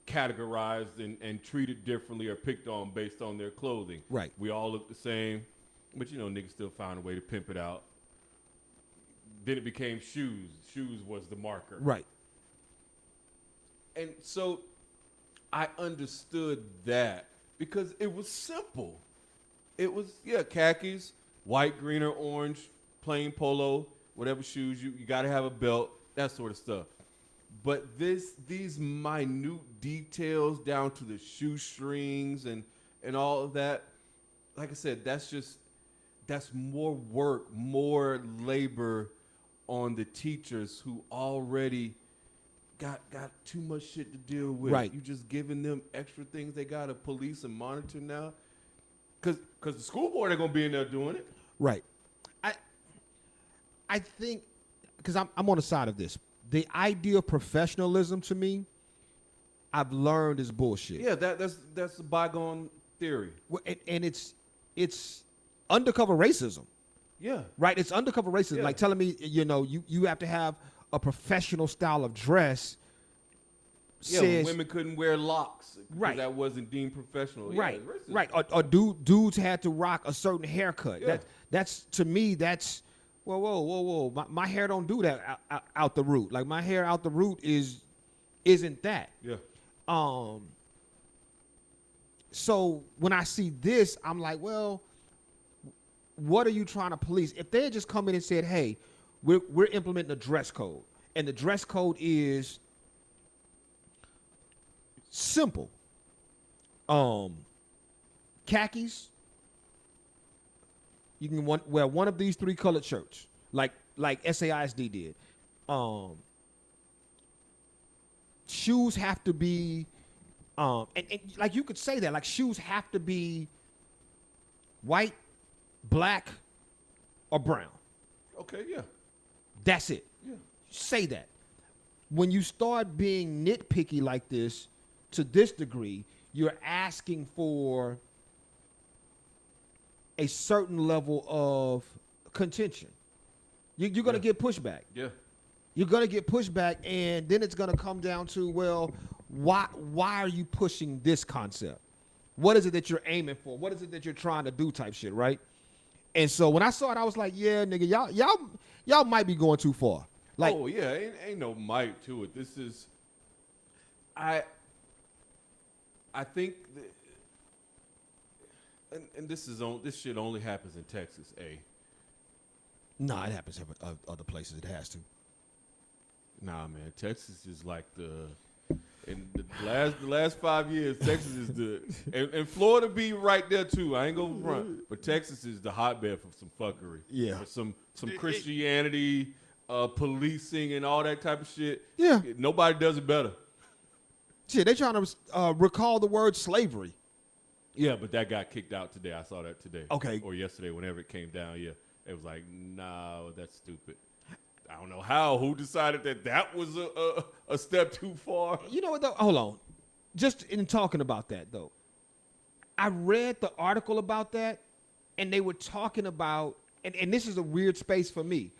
S2: categorized and treated differently or picked on based on their clothing.
S1: Right.
S2: We all look the same, but niggas still found a way to pimp it out. Then it became shoes. Shoes was the marker.
S1: Right.
S2: And so I understood that because it was simple. It was, khakis, white, green, or orange, plain polo, whatever shoes you got to have a belt, that sort of stuff. But these minute details down to the shoestrings and all of that, like I said, that's more work, more labor on the teachers who already got too much shit to deal with.
S1: Right.
S2: You just giving them extra things they got to police and monitor now. Because the school board ain't going to be in there doing it.
S1: Right. I think, because I'm on the side of this, the idea of professionalism to me, I've learned is bullshit.
S2: Yeah, that's a bygone theory.
S1: Well, and it's undercover racism.
S2: Yeah.
S1: Right? It's undercover racism.
S2: Yeah.
S1: Like telling me, you have to have a professional style of dress.
S2: Yeah,
S1: says,
S2: women couldn't wear locks.
S1: Right.
S2: That wasn't deemed professional.
S1: Right.
S2: Yeah, it's racist.
S1: Right. Or dudes had to rock a certain haircut.
S2: Yeah.
S1: That's to me, that's, whoa. My hair don't do that out the root. Like my hair out the root isn't that.
S2: Yeah.
S1: So when I see this, I'm like, well, what are you trying to police? If they had just come in and said, hey, we're implementing a dress code, and the dress code is simple. Khakis. You can wear one of these three colored shirts, like SAISD did. Shoes have to be, and like you could say that, like shoes have to be white, black, or brown.
S2: Okay, yeah.
S1: That's it.
S2: Yeah.
S1: Say that. When you start being nitpicky like this, to this degree, you're asking for a certain level of contention. You're going to get pushback.
S2: Yeah.
S1: You're going to get pushback, and then it's going to come down to, well, why are you pushing this concept? What is it that you're aiming for? What is it that you're trying to do type shit, right? And so when I saw it, I was like, yeah, nigga, y'all might be going too far. Like,
S2: oh, yeah, ain't no might to it. This is, I think, and this shit only happens in Texas,
S1: nah, it happens other places. It has to.
S2: Nah, man, Texas is like in the last 5 years, Texas is and Florida be right there too. I ain't gonna front, but Texas is the hotbed for some fuckery.
S1: Yeah,
S2: for some Christianity, policing, and all that type of shit.
S1: Yeah,
S2: nobody does it better.
S1: Shit, they trying to recall the word slavery.
S2: Yeah, but that got kicked out today. I saw that today.
S1: Okay,
S2: or yesterday, whenever it came down. Yeah, it was like, no, that's stupid. I don't know who decided that was a step too far.
S1: You know what, though? Hold on. Just in talking about that, though, I read the article about that, and they were talking about, and this is a weird space for me.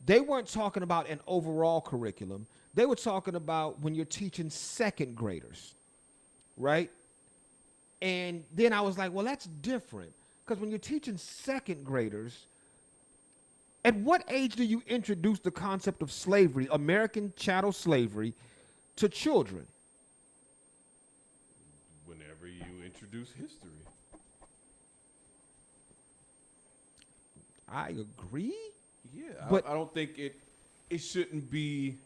S1: They weren't talking about an overall curriculum. They were talking about when you're teaching second graders, right? And then I was like, well, that's different. Because when you're teaching second graders, at what age do you introduce the concept of slavery, American chattel slavery, to children?
S2: Whenever you introduce history.
S1: I agree.
S2: Yeah,
S1: but
S2: I don't think it shouldn't be,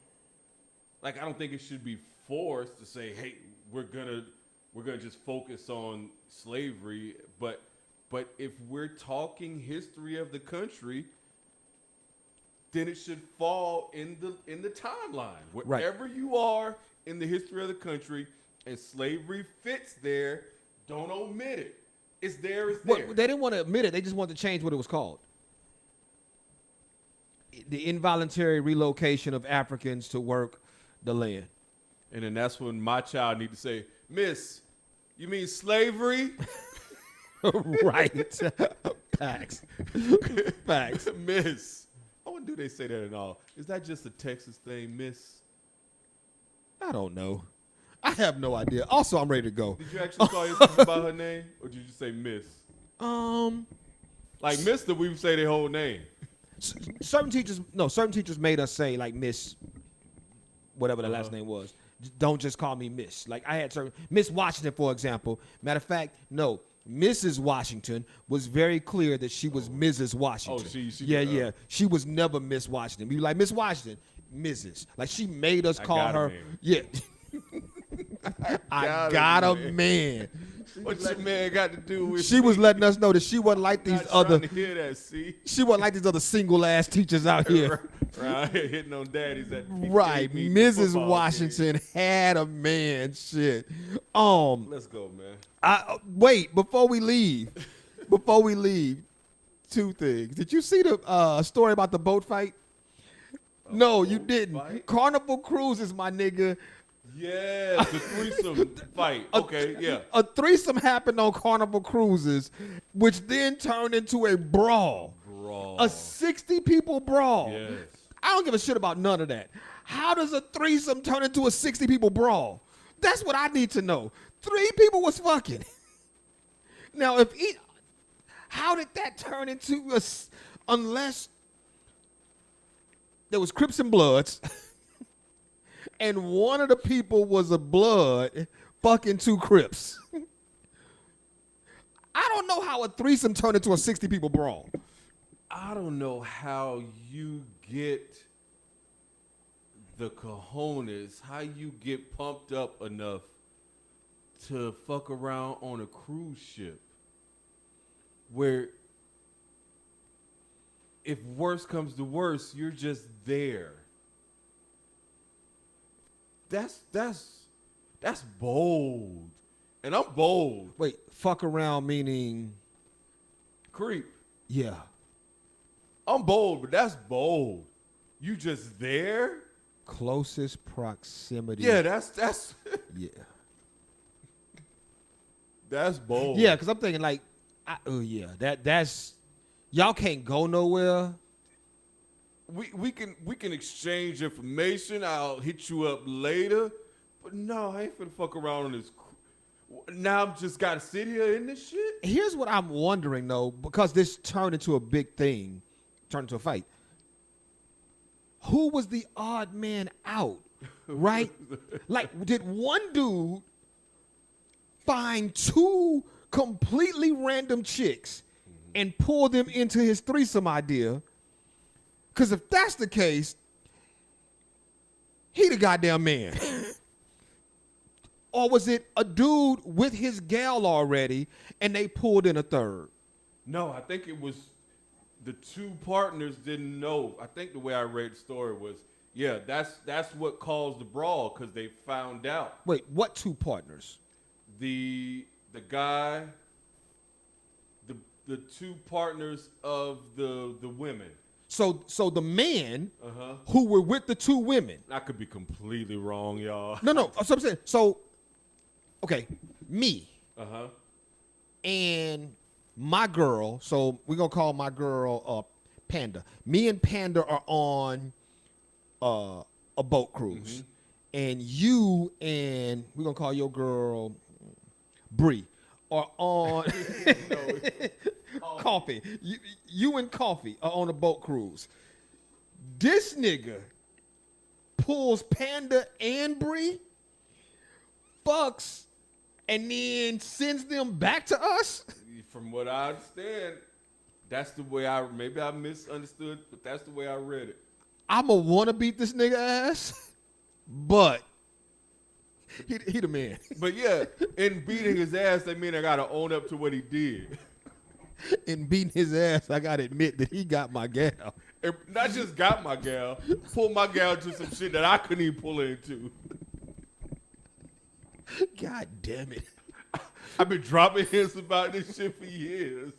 S2: like, I don't think it should be forced to say, hey, we're gonna just focus on slavery. But if we're talking history of the country, then it should fall in the timeline.
S1: Right.
S2: Wherever you are in the history of the country, and slavery fits there, don't omit it. It's there, it's there.
S1: Well, they didn't want to admit it. They just wanted to change what it was called. The involuntary relocation of Africans to work the land.
S2: And then that's when my child need to say, Miss, you mean slavery?
S1: Right. Facts. Facts.
S2: Miss. I wonder, do they say that at all? Is that just a Texas thing, Miss?
S1: I don't know. I have no idea. Also, I'm ready to go.
S2: Did you actually call your teacher by her name? Or did you just say Miss? Like Mister, we would say their whole name.
S1: Certain teachers made us say like Miss, whatever the last name was. Don't just call me Miss. Like I had certain Miss Washington, for example. Matter of fact, no, Mrs. Washington was very clear that she was Mrs. Washington.
S2: Oh, she
S1: yeah. She was never Miss Washington. We were like Miss Washington, Mrs. Like she made us call her. Yeah. I got a man.
S2: What your man got to do with?
S1: She was letting us know that she wasn't like these other.
S2: To hear that, see?
S1: She wasn't like these other single ass teachers out here.
S2: Right, hitting on daddies.
S1: Right, Mrs. Washington had a man. Shit.
S2: Let's go, man.
S1: Wait, before we leave, two things. Did you see the story about the boat fight? No, you didn't.
S2: Fight?
S1: Carnival Cruises, my nigga.
S2: Yeah, the threesome fight. Okay, yeah.
S1: A threesome happened on Carnival Cruises, which then turned into a brawl. A 60-people brawl.
S2: Yes.
S1: I don't give a shit about none of that. How does a threesome turn into a 60-people brawl? That's what I need to know. 3 people was fucking. Now, how did that turn into unless there was Crips and Bloods, and one of the people was a Blood fucking 2 Crips. I don't know how a threesome turned into a 60-people brawl.
S2: I don't know how you get the cojones, how you get pumped up enough to fuck around on a cruise ship where if worse comes to worse, you're just there. That's bold. And I'm bold.
S1: Wait, fuck around meaning?
S2: Creep.
S1: Yeah.
S2: I'm bold, but that's bold. You just there?
S1: Closest proximity.
S2: Yeah, that's
S1: yeah.
S2: That's bold.
S1: Yeah, because I'm thinking like, that's y'all can't go nowhere.
S2: We can exchange information. I'll hit you up later. But no, I ain't finna fuck around on this. Now I'm just gotta sit here in this shit.
S1: Here's what I'm wondering though, because this turned into a big thing, turned into a fight. Who was the odd man out, right? Like, did one dude find 2 completely random chicks and pull them into his threesome idea? Because if that's the case, he the goddamn man. Or was it a dude with his gal already and they pulled in a third?
S2: No, I think it was the 2 partners didn't know. I think the way I read the story was, yeah, that's what caused the brawl because they found out.
S1: Wait, what 2 partners?
S2: The guy, the 2 partners of the women.
S1: So the man who were with the 2 women.
S2: I could be completely wrong, y'all.
S1: No. So I'm saying, okay, me and my girl. So we're gonna call my girl Panda. Me and Panda are on a boat cruise, and you and we're gonna call your girl Bree are on Coffee. You and Coffee are on a boat cruise. This nigga pulls Panda and Bree, fucks, and then sends them back to us?
S2: From what I understand, that's the way maybe I misunderstood, but that's the way I read it.
S1: I'ma wanna beat this nigga ass, but he the man.
S2: But yeah, in beating his ass, that mean I gotta own up to what he did.
S1: In beating his ass, I gotta admit that he got my gal.
S2: And not just got my gal, pulled my gal into some shit that I couldn't even pull her into.
S1: God damn it.
S2: I've been dropping hints about this shit for years.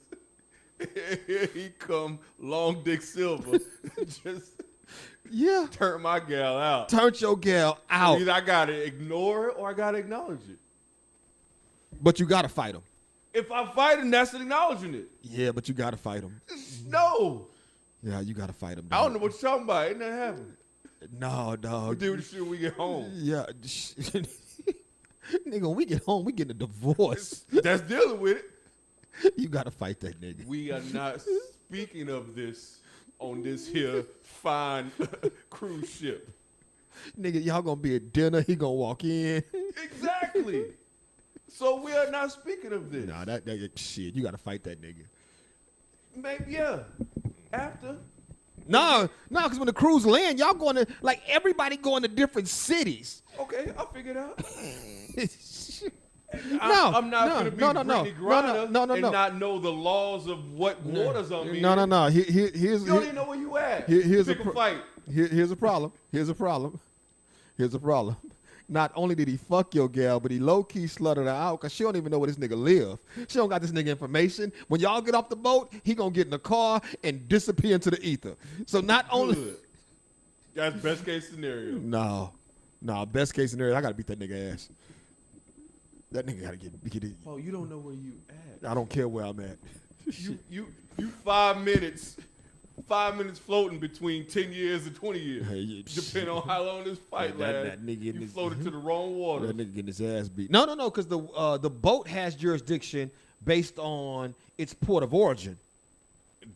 S2: Here he come, Long Dick Silver. Just turn my gal out.
S1: Turned your gal out.
S2: Either I gotta ignore it or I gotta acknowledge it.
S1: But you gotta fight him.
S2: If I fight him, that's acknowledging it.
S1: Yeah, but you gotta fight him.
S2: No.
S1: Yeah, you gotta fight him.
S2: I don't know what you're talking about. Ain't that happening?
S1: No, dog.
S2: We do the shit when we get home.
S1: Yeah. Nigga, when we get home, we get a divorce.
S2: That's dealing with it.
S1: You gotta fight that nigga.
S2: We are not speaking of this on this here fine cruise ship.
S1: Nigga, y'all gonna be at dinner. He gonna walk in.
S2: Exactly. So we are not speaking of this.
S1: Nah, that shit. You gotta fight that nigga.
S2: Maybe yeah. After.
S1: No, because when the cruise land, y'all going to like everybody going to different cities.
S2: Okay, I'll figure it out.
S1: No,
S2: I'm not going to be Brittany Griner
S1: no,
S2: and not know the laws of what waters I'm in.
S1: No. Here's
S2: you don't even know where you at.
S1: Here's
S2: Pick a fight.
S1: Here's a problem. Here's a problem. Not only did he fuck your gal, but he low-key sluttered her out because she don't even know where this nigga live. She don't got this nigga information. When y'all get off the boat, he gonna get in the car and disappear into the ether. So not only...
S2: Good. That's best case scenario.
S1: No, best case scenario, I gotta beat that nigga ass. That nigga gotta get it.
S2: Oh, you don't know where you at.
S1: I don't care where I'm at.
S2: You 5 minutes. 5 minutes floating between 10 years and 20 years. Depending on how long this fight lasts. You floated to the wrong water.
S1: That nigga getting his ass beat. No, because the boat has jurisdiction based on its port of origin.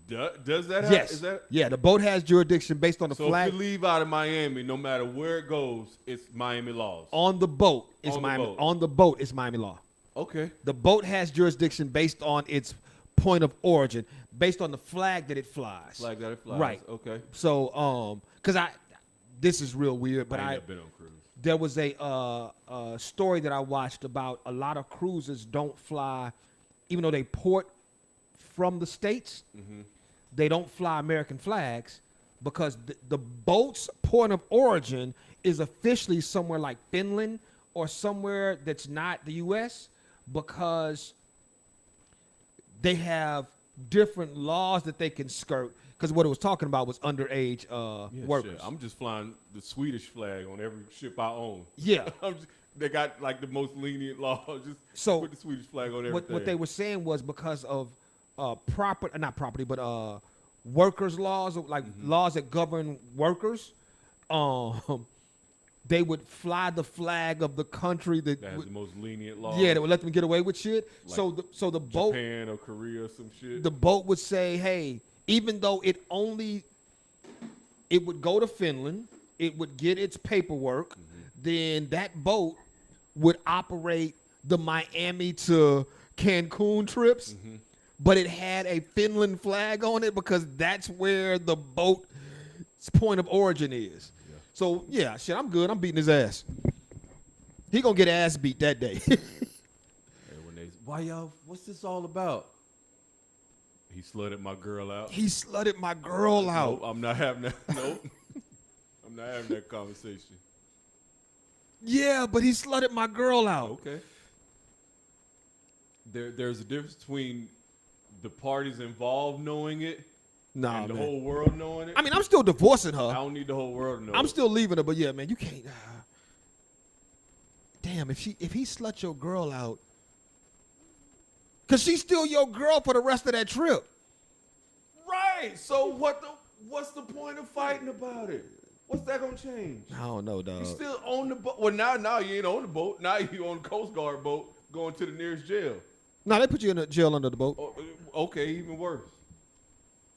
S2: Does that have?
S1: Yes.
S2: Is that?
S1: Yeah, the boat has jurisdiction based on the flag.
S2: So if you leave out of Miami, no matter where it goes, it's Miami laws.
S1: On the boat, it's Miami. On the boat, it's Miami law.
S2: Okay.
S1: The boat has jurisdiction based on its point of origin, based on the flag that it flies.
S2: Flag that it flies.
S1: Right.
S2: Okay.
S1: So, because this is real weird, but
S2: I ain't been on cruise.
S1: There was a story that I watched about a lot of cruises don't fly, even though they port from the States, they don't fly American flags because the boat's point of origin is officially somewhere like Finland or somewhere that's not the U.S. because they have different laws that they can skirt. Because what it was talking about was underage workers.
S2: Shit. I'm just flying the Swedish flag on every ship I own.
S1: Yeah.
S2: They got like the most lenient law. Just put the Swedish flag on everything.
S1: What they were saying was because of workers' laws, like laws that govern workers, they would fly the flag of the country that
S2: has the most lenient laws.
S1: Yeah, that would let them get away with shit. Like so the boat,
S2: Japan or Korea or some shit.
S1: The boat would say, hey, even though it would go to Finland, it would get its paperwork, then that boat would operate the Miami to Cancun trips. But it had a Finland flag on it because that's where the boat's point of origin is. Yeah. So, yeah, shit, I'm good. I'm beating his ass. He gonna get ass beat that day.
S2: Why y'all, what's this all about? He slutted my girl out.
S1: Nope,
S2: I'm not having that. Nope. I'm not having that conversation.
S1: Yeah, but he slutted my girl out.
S2: Okay. There's a difference between the parties involved knowing it and the whole world knowing it.
S1: I mean, I'm still divorcing her.
S2: I don't need the whole world to know.
S1: I'm still leaving her, but yeah, man, you can't. Damn, if he slut your girl out, cause she's still your girl for the rest of that trip.
S2: Right. So what's the point of fighting about it? What's that gonna change?
S1: I don't know, dog.
S2: You still on the boat. Well, now you ain't on the boat. Now you on the Coast Guard boat going to the nearest jail.
S1: No, they put you in a jail under the boat.
S2: Oh, okay, even worse.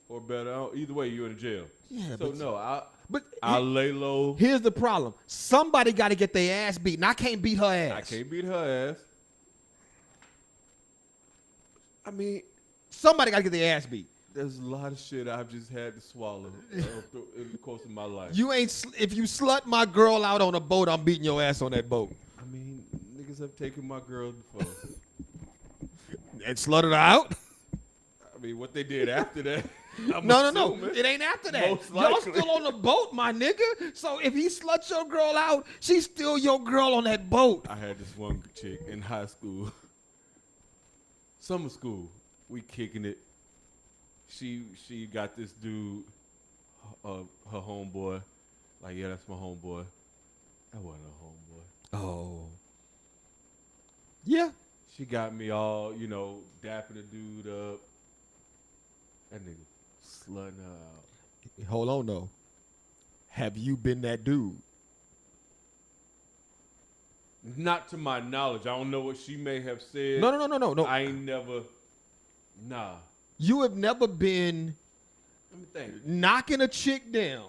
S2: Or better. Either way, you're in jail.
S1: Yeah,
S2: so I'll lay low.
S1: Here's the problem. Somebody got to get their ass beat, and I can't beat her ass.
S2: I can't beat her ass. I mean,
S1: somebody got to get their ass beat.
S2: There's a lot of shit I've just had to swallow in the course of my life.
S1: If you slut my girl out on a boat, I'm beating your ass on that boat.
S2: I mean, niggas have taken my girl before.
S1: And slutted her out?
S2: I mean, what they did after that.
S1: No.
S2: assuming.
S1: It ain't after that.
S2: Most
S1: Y'all
S2: likely.
S1: still on the boat, my nigga. So if he sluts your girl out, she's still your girl on that boat.
S2: I had this one chick in high school, summer school. We kicking it. She got this dude, her homeboy. Like, yeah, that's my homeboy. That wasn't a homeboy.
S1: Oh. Yeah.
S2: She got me all, dapping the dude up. That nigga slutting her out.
S1: Hold on, though. Have you been that dude?
S2: Not to my knowledge. I don't know what she may have said.
S1: No.
S2: I ain't never. Nah.
S1: You have never been
S2: Let me think.
S1: knocking a chick down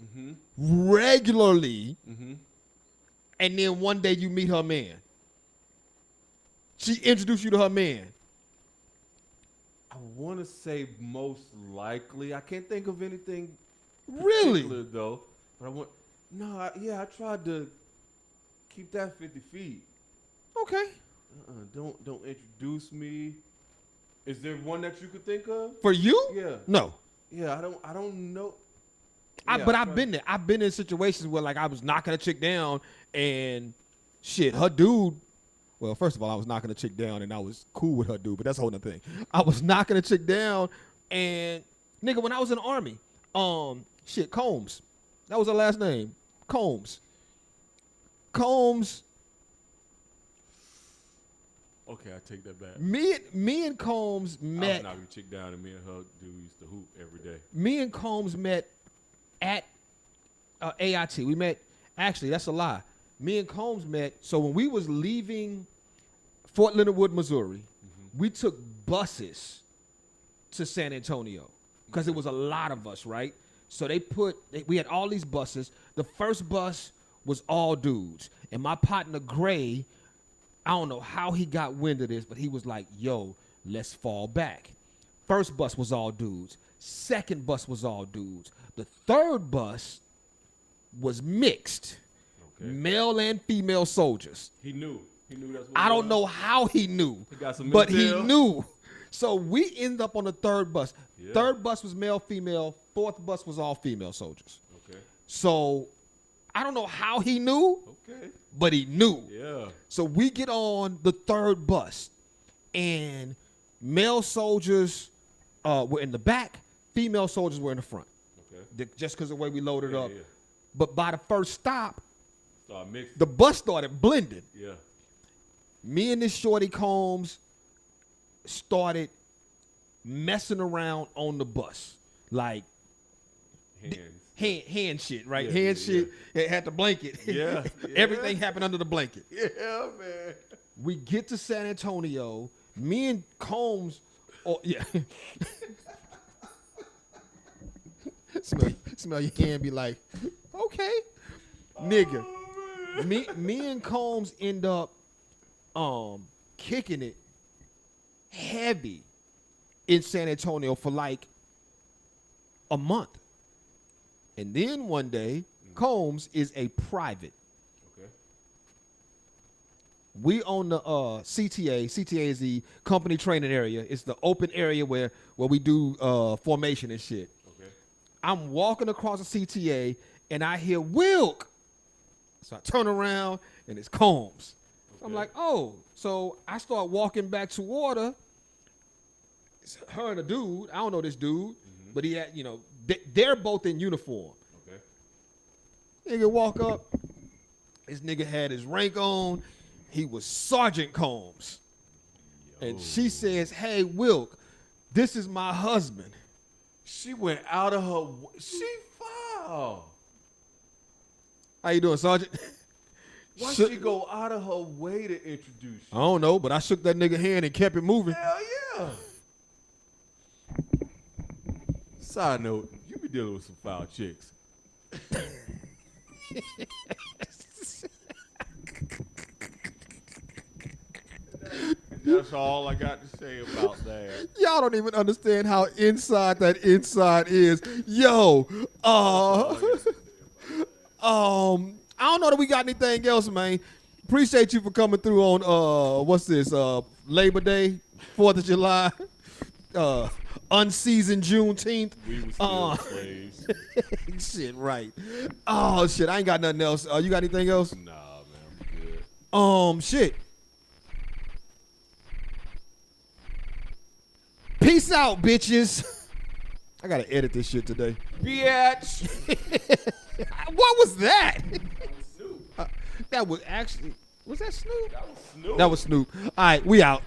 S2: Mm-hmm.
S1: regularly,
S2: Mm-hmm.
S1: and then one day you meet her man. She introduced you to her man.
S2: I want to say most likely. I can't think of anything
S1: Really?
S2: particular, though. But I tried to keep that 50 feet.
S1: Okay.
S2: Don't introduce me. Is there one that you could think of?
S1: For you?
S2: Yeah.
S1: No.
S2: Yeah, I don't know.
S1: But I've been there. I've been in situations where like I was knocking a chick down and shit, her dude. Well, first of all, I was knocking a chick down and I was cool with her dude, but that's a whole nother thing. I was knocking a chick down and nigga, when I was in the army, Combs. That was her last name. Combs.
S2: Okay, I take that back.
S1: Me and Combs
S2: I was
S1: met.
S2: knocking a chick down and me and her dude used to hoop every day.
S1: Me and Combs met at AIT. We met. Actually, that's a lie. Me and Combs met. So when we was leaving Fort Leonard Wood, Missouri, we took buses to San Antonio because it was a lot of us, right? So we had all these buses. The first bus was all dudes, and my partner Gray, I don't know how he got wind of this, but he was like, "Yo, let's fall back." First bus was all dudes. Second bus was all dudes. The third bus was mixed,
S2: Okay.
S1: male and female soldiers.
S2: He knew that's what
S1: I
S2: it
S1: don't
S2: was.
S1: know how he knew,
S2: He got some
S1: but he
S2: intel.
S1: knew. So we ended up on the third bus.
S2: Yeah.
S1: Third bus was male, female. Fourth bus was all female soldiers.
S2: Okay.
S1: So I don't know how he knew,
S2: Okay.
S1: but he knew.
S2: Yeah.
S1: So we get on the third bus, and male soldiers were in the back, female soldiers were in the front.
S2: Okay.
S1: Just because of the way we loaded up.
S2: Yeah.
S1: But by the first stop,
S2: Start mixing.
S1: the bus started blending.
S2: Yeah.
S1: Me and this shorty Combs started messing around on the bus. Like
S2: Hands.
S1: hand shit, right?
S2: Yeah,
S1: hand
S2: yeah,
S1: shit. It had the blanket.
S2: Yeah,
S1: Everything
S2: yeah.
S1: happened under the blanket.
S2: Yeah, man.
S1: We get to San Antonio. Me and Combs, yeah. smell your hand, be like, okay, nigga.
S2: Oh,
S1: Me and Combs end up kicking it heavy in San Antonio for like a month. And then one day, Combs is a private.
S2: Okay.
S1: We own the CTA. CTA is the company training area. It's the open area where we do formation and shit.
S2: Okay.
S1: I'm walking across the CTA and I hear Wilk. So I turn around and it's Combs.
S2: Okay.
S1: I'm like, oh. So I start walking back toward her. It's her and a dude. I don't know this dude, but he had, they're both in uniform.
S2: Okay.
S1: Nigga walk up. This nigga had his rank on. He was Sergeant Combs. And she says, hey, Wilk, this is my husband.
S2: She went out of her. She foul.
S1: How you doing, Sergeant?
S2: Why
S1: Shook-
S2: she go out of her way to introduce
S1: I
S2: you?
S1: don't know, but I shook that nigga hand and kept it moving.
S2: Hell yeah. Side note, you be dealing with some foul chicks. That's all I got to say about that.
S1: Y'all don't even understand how inside that inside is. Yo, I don't know that we got anything else, man. Appreciate you for coming through on what's this? Labor Day, 4th of July. unseasoned Juneteenth.
S2: We were still slaves.
S1: Shit, right. Oh shit, I ain't got nothing else. You got anything else?
S2: Nah, man, I'm good.
S1: Shit. Peace out, bitches. I gotta edit this shit today.
S2: Bitch.
S1: What was that?
S2: Snoop.
S1: That was actually, was that Snoop?
S2: That was Snoop.
S1: That was Snoop. All right, we out.